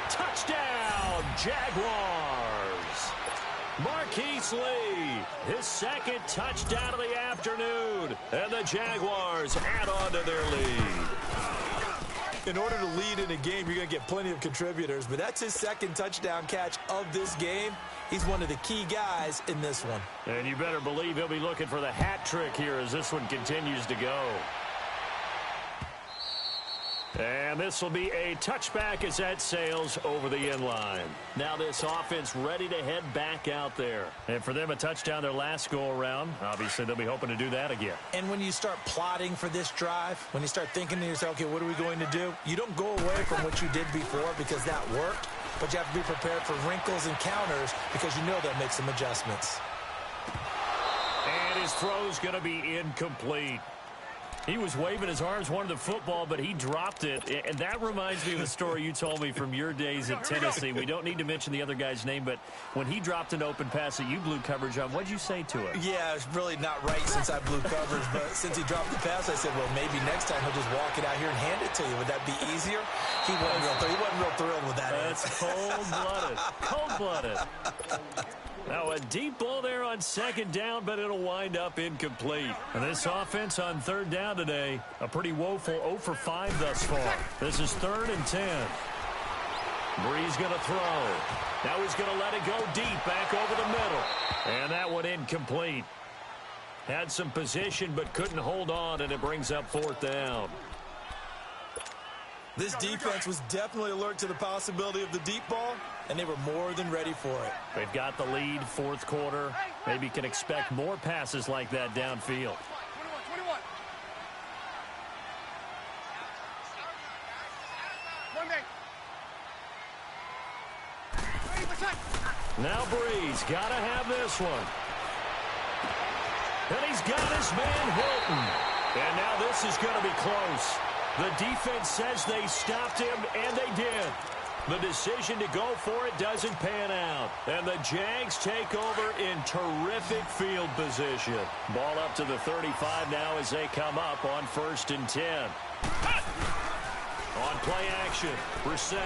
Touchdown, Jaguars! Marquise Lee, his 2nd touchdown of the afternoon. And the Jaguars add on to their lead. In order to lead in a game, you're going to get plenty of contributors, but that's his 2nd touchdown catch of this game. He's one of the key guys in this one. And you better believe he'll be looking for the hat trick here as this one continues to go. And this will be a touchback as that sails over the end line. Now this offense ready to head back out there. And for them, a touchdown their last go-around. Obviously, they'll be hoping to do that again. And when you start plotting for this drive, when you start thinking to yourself, okay, what are we going to do? You don't go away from what you did before because that worked, but you have to be prepared for wrinkles and counters because you know they'll make some adjustments. And his throw's going to be incomplete. He was waving his arms, wanted the football, but he dropped it. And that reminds me of a story you told me from your days at Tennessee. We don't need to mention the other guy's name, but when he dropped an open pass that you blew coverage on, what'd you say to it? Yeah, it's really not right since I blew coverage, but since he dropped the pass, I said, well, maybe next time he'll just walk it out here and hand it to you. Would that be easier? He wasn't real thrilled with that. That's cold-blooded. Cold-blooded. Now a deep ball there on 2nd down, but it'll wind up incomplete. And this offense on 3rd down today, a pretty woeful 0 for 5 thus far. This is 3rd and 10. Bree's going to throw. Now he's going to let it go deep, back over the middle. And that one incomplete. Had some position, but couldn't hold on, and it brings up 4th down. This defense was definitely alert to the possibility of the deep ball, and they were more than ready for it. They've got the lead, 4th quarter. Maybe can expect more passes like that downfield. 21. Now Bree's got to have this one. And he's got his man Hilton. And now this is going to be close. The defense says they stopped him, and they did. The decision to go for it doesn't pan out. And the Jags take over in terrific field position. Ball up to the 35 now as they come up on 1st and 10. On play action, Brissett.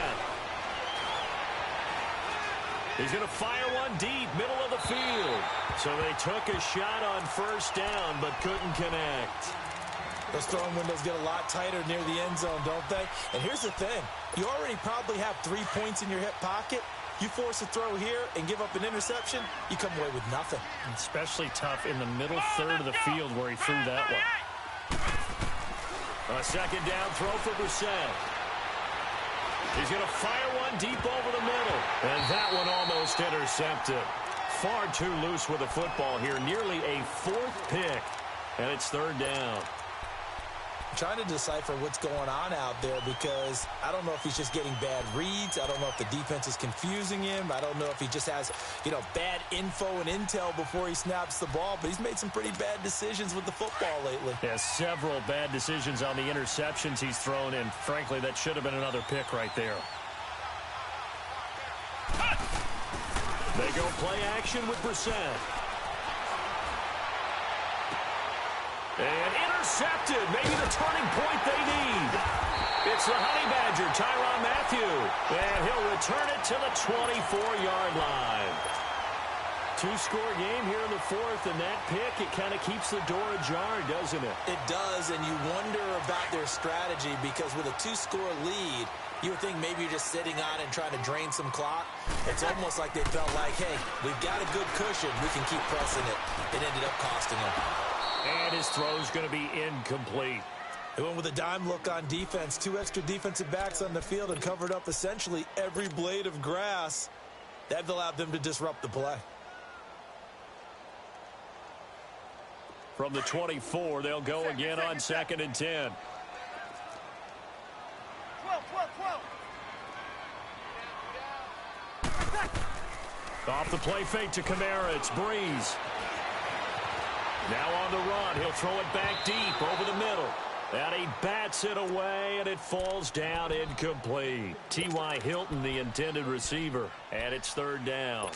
He's going to fire one deep, middle of the field. So they took a shot on 1st down, but couldn't connect. Those throwing windows get a lot tighter near the end zone, don't they? And here's the thing. You already probably have 3 points in your hip pocket. You force a throw here and give up an interception, you come away with nothing. Especially tough in the middle third of the field where he threw that one. A 2nd down throw for Brissett. He's going to fire one deep over the middle. And that one almost intercepted. Far too loose with the football here. Nearly a 4th pick. And it's 3rd down. Trying to decipher what's going on out there because I don't know if he's just getting bad reads. I don't know if the defense is confusing him. I don't know if he just has, bad info and intel before he snaps the ball. But he's made some pretty bad decisions with the football lately. Yeah, several bad decisions on the interceptions he's thrown in. Frankly, that should have been another pick right there. They go play action with Brissett. And intercepted. Maybe the turning point they need. It's the Honey Badger, Tyrann Mathieu. And he'll return it to the 24-yard line. Two-score game here in the fourth, and that pick, it kind of keeps the door ajar, doesn't it? It does, and you wonder about their strategy because with a two-score lead, you would think maybe you're just sitting on it and trying to drain some clock. It's almost like they felt like, hey, we've got a good cushion. We can keep pressing it. It ended up costing them. And his throw's going to be incomplete. They went with a dime look on defense. 2 extra defensive backs on the field and covered up essentially every blade of grass. That allowed them to disrupt the play. From the 24, they'll go again on 2nd and 10. 12. Off the play fake to Kamara. It's Breeze. Now on the run. He'll throw it back deep over the middle. And he bats it away, and it falls down incomplete. T.Y. Hilton, the intended receiver. And it's 3rd down.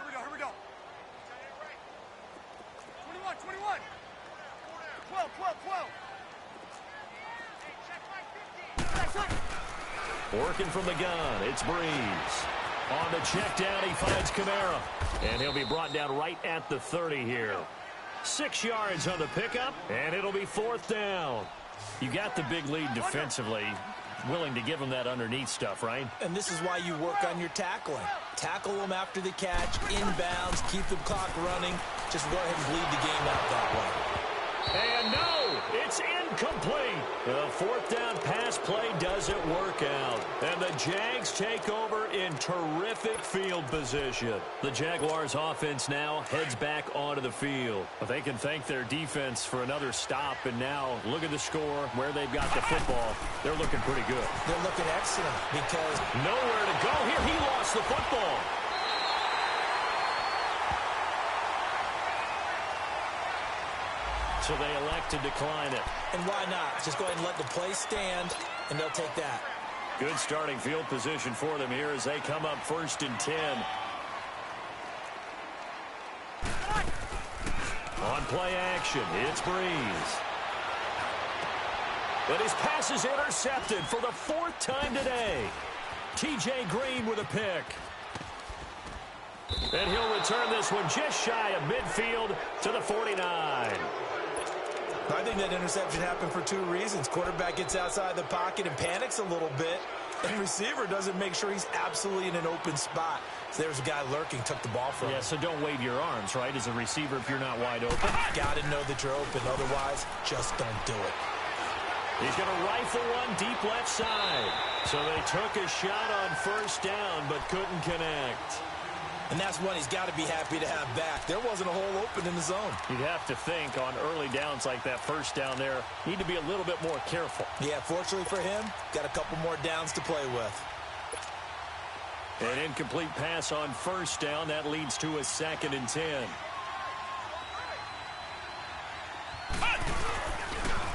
Here we go. 21. 12. Working from the gun, it's Breeze. On the check down, he finds Kamara. And he'll be brought down right at the 30 here. 6 yards on the pickup, and it'll be 4th down. You got the big lead defensively. Willing to give them that underneath stuff, right? And this is why you work on your tackling. Tackle them after the catch, inbounds, keep the clock running. Just go ahead and bleed the game out that way. And no, it's incomplete. The 4th down pass play doesn't work out. And the Jags take over in terrific field position. The Jaguars offense now heads back onto the field. But they can thank their defense for another stop. And now look at the score, where they've got the football. They're looking pretty good. They're looking excellent because nowhere to go here. He lost the football. So they elect to decline it. And why not? Just go ahead and let the play stand, and they'll take that. Good starting field position for them here as they come up 1st and 10. On play action, it's Breeze. But his pass is intercepted for the 4th time today. T.J. Green with a pick. And he'll return this one just shy of midfield to the 49. I think that interception happened for 2 reasons. Quarterback gets outside the pocket and panics a little bit. And receiver doesn't make sure he's absolutely in an open spot. So there's a guy lurking, took the ball from him. Yeah, so don't wave your arms, right, as a receiver if you're not wide open. Got to know that you're open. Otherwise, just don't do it. He's going to rifle one deep left side. So they took a shot on 1st down but couldn't connect. And that's one he's got to be happy to have back. There wasn't a hole open in the zone. You'd have to think on early downs like that 1st down there, need to be a little bit more careful. Yeah, fortunately for him, got a couple more downs to play with. An incomplete pass on 1st down. That leads to a 2nd and 10.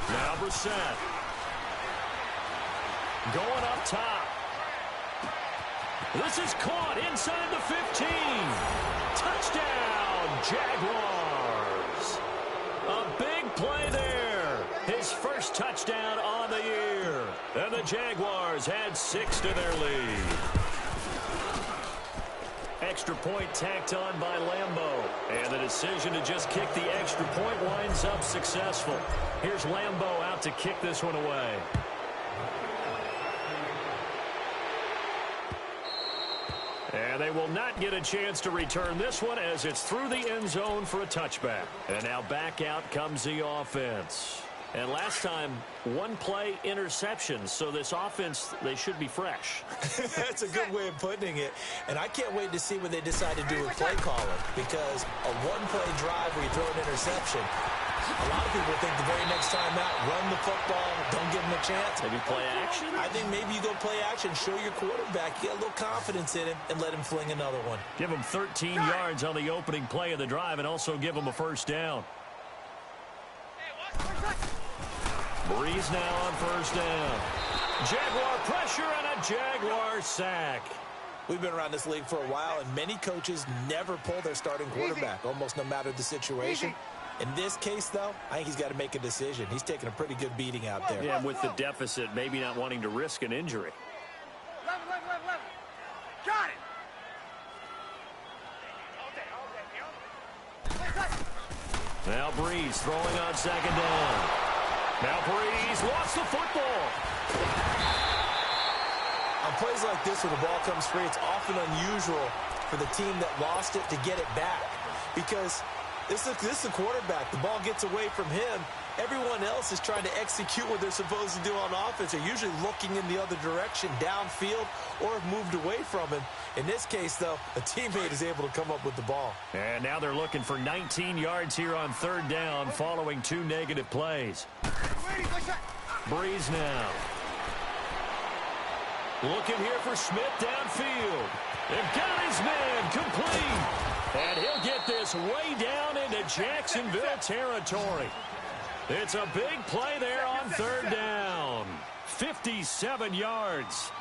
Now Brissett. Going up top. This is caught inside the 15. Touchdown, Jaguars. A big play there. His first touchdown on the year. And the Jaguars add 6 to their lead. Extra point tacked on by Lambeau. And the decision to just kick the extra point winds up successful. Here's Lambeau out to kick this one away. And they will not get a chance to return this one as it's through the end zone for a touchback. And now back out comes the offense. And last time, 1 play interception. So this offense, they should be fresh. That's a good way of putting it. And I can't wait to see what they decide to do with play calling. Because a 1-play drive where you throw an interception, a lot of people think the very next time out, run the football, don't give them a chance. Maybe play action? I think maybe you go play action, show your quarterback, get a little confidence in him, and let him fling another one. Give him 13 yards on the opening play of the drive and also give him a 1st down. Breeze now on first down. Jaguar pressure and a Jaguar sack. We've been around this league for a while, and many coaches never pull their starting quarterback, almost no matter the situation. In this case, though, I think he's got to make a decision. He's taking a pretty good beating out there. Yeah, and with the deficit, maybe not wanting to risk an injury. Level. Got it. Now Breeze throwing on second down. Now Breeze lost the football. On plays like this, when the ball comes free, it's often unusual for the team that lost it to get it back. Because this is the quarterback. The ball gets away from him. Everyone else is trying to execute what they're supposed to do on offense. They're usually looking in the other direction, downfield, or have moved away from him. In this case, though, a teammate is able to come up with the ball. And now they're looking for 19 yards here on third down following 2 negative plays. Breeze now. Looking here for Smith downfield. They've got his man complete. And he'll get this way down into Jacksonville territory. It's a big play there on third down. 57 yards.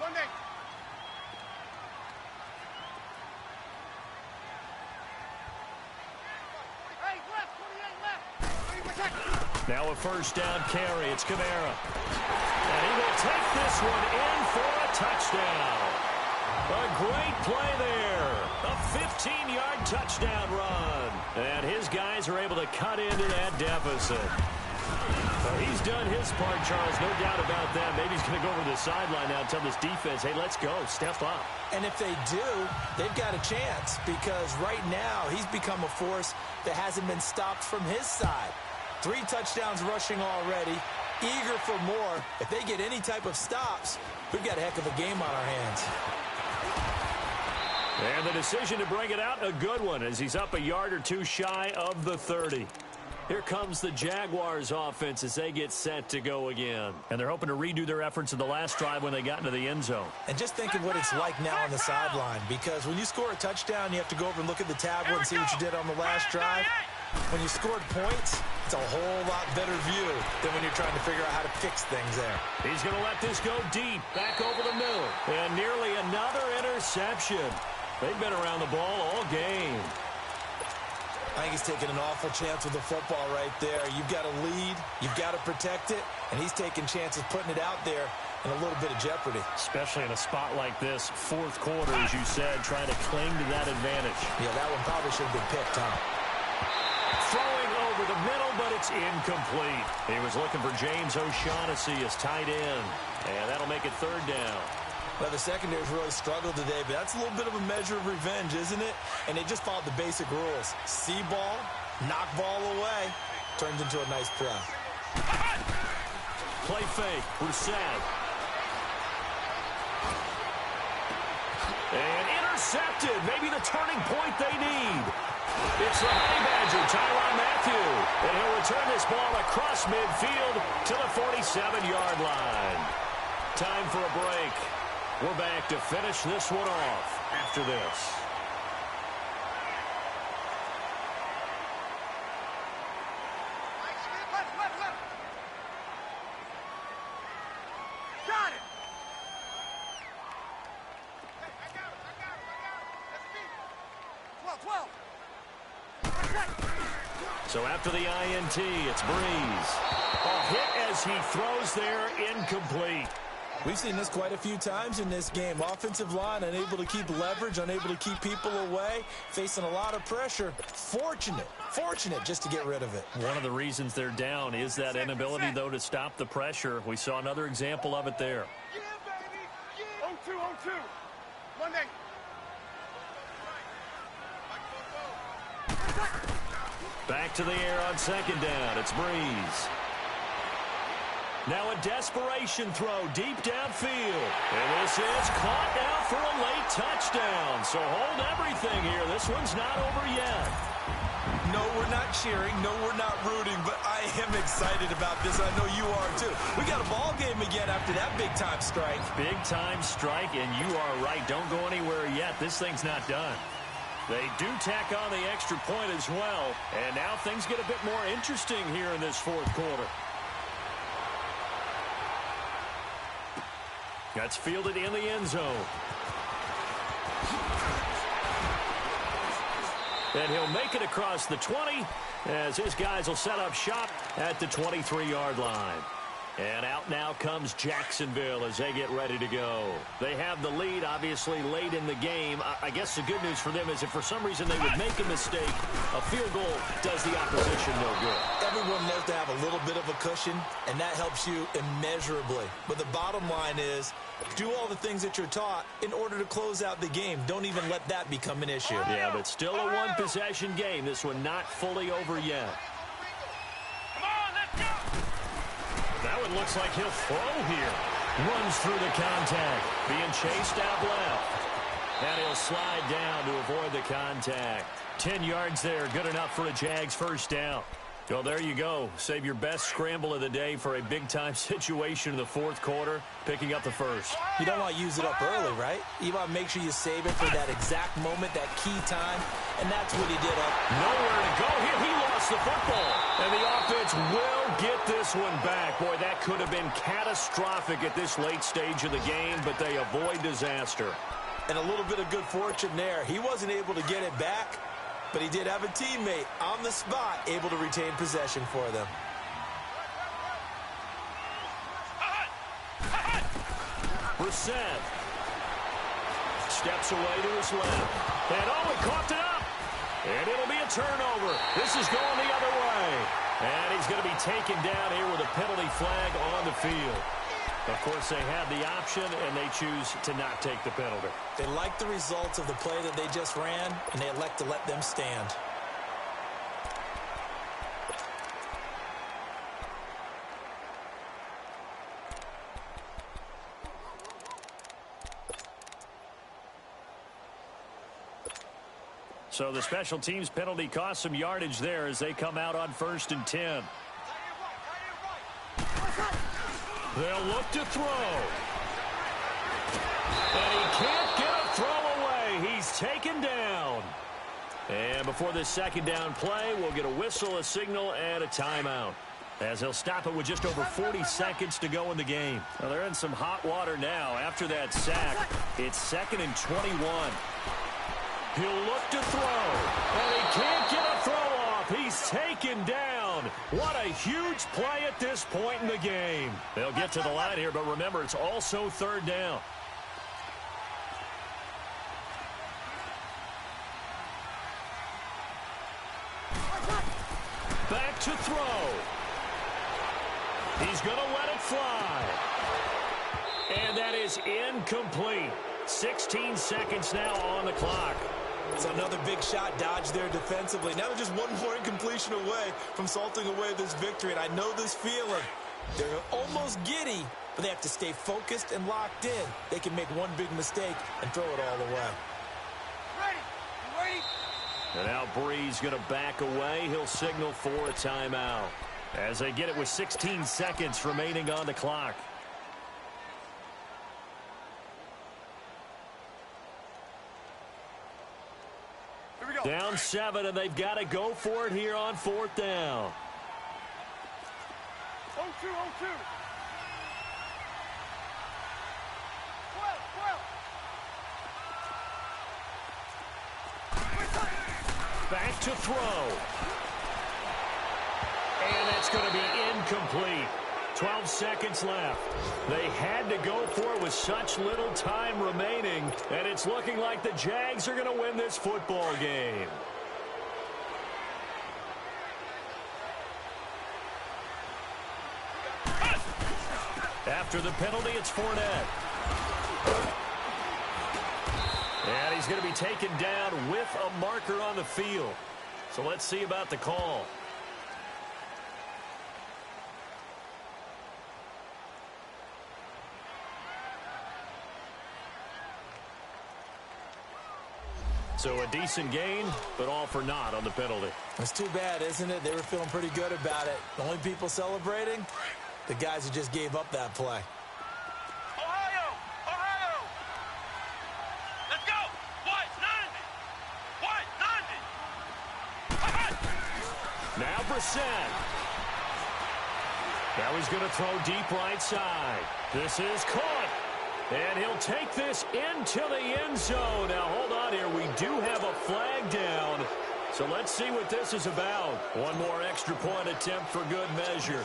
Now a first down carry. It's Kamara. And he will take this one in for a touchdown. A great play there. A 15-yard touchdown run. And his guys are able to cut into that deficit. He's done his part, Charles, no doubt about that. Maybe he's going to go over to the sideline now and tell this defense, hey, let's go, step up. And if they do, they've got a chance because right now he's become a force that hasn't been stopped from his side. 3 touchdowns rushing already, eager for more. If they get any type of stops, we've got a heck of a game on our hands. And the decision to bring it out, a good one, as he's up a yard or 2 shy of the 30. Here comes the Jaguars offense as they get set to go again. And they're hoping to redo their efforts in the last drive when they got into the end zone. And just think of what it's like now on the sideline, because when you score a touchdown, you have to go over and look at the tablet and see what you did on the last drive. When you scored points, it's a whole lot better view than when you're trying to figure out how to fix things there. He's going to let this go deep, back over the middle. And nearly another interception. They've been around the ball all game. I think he's taking an awful chance with the football right there. You've got to lead, you've got to protect it, and he's taking chances putting it out there in a little bit of jeopardy. Especially in a spot like this, fourth quarter, as you said, trying to cling to that advantage. Yeah, that one probably should have been picked, huh? Throwing over the middle, but it's incomplete. He was looking for James O'Shaughnessy as tight end, and that'll make it third down. Well, the secondary's really struggled today, but that's a little bit of a measure of revenge, isn't it? And they just followed the basic rules. See ball, knock ball away, turns into a nice play. Play fake, Brissett. And intercepted, maybe the turning point they need. It's the Honey Badger, Tyrann Mathieu. And he'll return this ball across midfield to the 47-yard line. Time for a break. We're back to finish this one off after this. Got it. Hey, 12. So after the INT, it's Breeze. A hit as he throws there, incomplete. We've seen this quite a few times in this game. Offensive line unable to keep leverage, unable to keep people away, facing a lot of pressure. Fortunate just to get rid of it. One of the reasons they're down is that inability, though, to stop the pressure. We saw another example of it there. Yeah, baby. Yeah. 0-2. Monday. Back to the air on second down. It's Breeze. Now a desperation throw deep downfield. And this is caught now for a late touchdown. So hold everything here. This one's not over yet. No, we're not cheering. No, we're not rooting. But I am excited about this. I know you are, too. We got a ball game again after that big-time strike. Big-time strike, and you are right. Don't go anywhere yet. This thing's not done. They do tack on the extra point as well. And now things get a bit more interesting here in this fourth quarter. That's fielded in the end zone. And he'll make it across the 20 as his guys will set up shop at the 23-yard line. And out now comes Jacksonville as they get ready to go. They have the lead, obviously, late in the game. I guess the good news for them is if for some reason they would make a mistake, a field goal does the opposition no good. Everyone knows to have a little bit of a cushion, and that helps you immeasurably. But the bottom line is, do all the things that you're taught in order to close out the game. Don't even let that become an issue. Yeah, but still a one-possession game. This one not fully over yet. That one looks like he'll throw here. Runs through the contact. Being chased out left. And he'll slide down to avoid the contact. 10 yards there. Good enough for a Jags first down. Well, there you go. Save your best scramble of the day for a big-time situation in the fourth quarter, picking up the first. You don't want to use it up early, right? You want to make sure you save it for that exact moment, that key time, and that's what he did. Nowhere to go here. He lost the football. And the offense will get this one back. Boy, that could have been catastrophic at this late stage of the game, but they avoid disaster. And a little bit of good fortune there. He wasn't able to get it back, but he did have a teammate on the spot able to retain possession for them. Brissett steps away to his left. And he coughed it up. And it'll be a turnover. This is going the other way. And he's going to be taken down here with a penalty flag on the field. Of course, they have the option, and they choose to not take the penalty. They like the results of the play that they just ran, and they elect to let them stand. So the special teams penalty cost some yardage there as they come out on 1st and 10. They'll look to throw. And he can't get a throw away. He's taken down. And before this second down play, we'll get a whistle, a signal, and a timeout, as he'll stop it with just over 40 seconds to go in the game. Well, they're in some hot water now. After that sack, it's 2nd and 21. He'll look to throw. And he can't get a throw off. He's taken down. What a huge play at this point in the game. They'll get to the line here, but remember, it's also 3rd down. Back to throw. He's going to let it fly. And that is incomplete. 16 seconds now on the clock. It's another big shot dodged there defensively. Now they're just one more incompletion away from salting away this victory. And I know this feeling. They're almost giddy, but they have to stay focused and locked in. They can make one big mistake and throw it all away. Ready? You ready? And now Bree's going to back away. He'll signal for a timeout as they get it with 16 seconds remaining on the clock. Down 7, and they've got to go for it here on 4th down. 0-2, 0-2. 12. Back to throw. And it's going to be incomplete. 12 seconds left. They had to go for it with such little time remaining, and it's looking like the Jags are going to win this football game. After the penalty, it's Fournette. And he's going to be taken down with a marker on the field. So let's see about the call. So a decent gain, but all for naught on the penalty. It's too bad, isn't it? They were feeling pretty good about it. The only people celebrating, the guys who just gave up that play. Ohio! Ohio! Let's go! White 90! White 90! Now Brissett. Now he's going to throw deep right side. This is caught. And he'll take this into the end zone. Now, hold on here. We do have a flag down. So let's see what this is about. One more extra point attempt for good measure.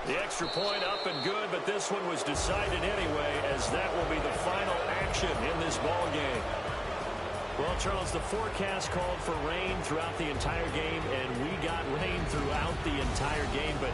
The extra point up and good, but this one was decided anyway, as that will be the final action in this ball game. Well, Charles, the forecast called for rain throughout the entire game, and we got rain throughout the entire game. But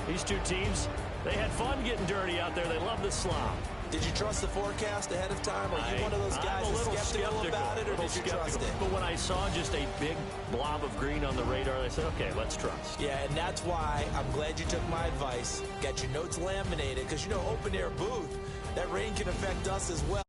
these two teams, they had fun getting dirty out there. They love the slop. Did you trust the forecast ahead of time? Are you one of those guys that's skeptical about it, or did you trust it? But when I saw just a big blob of green on the radar, I said, okay, let's trust. Yeah, and that's why I'm glad you took my advice. Got your notes laminated, because, you know, open-air booth, that rain can affect us as well.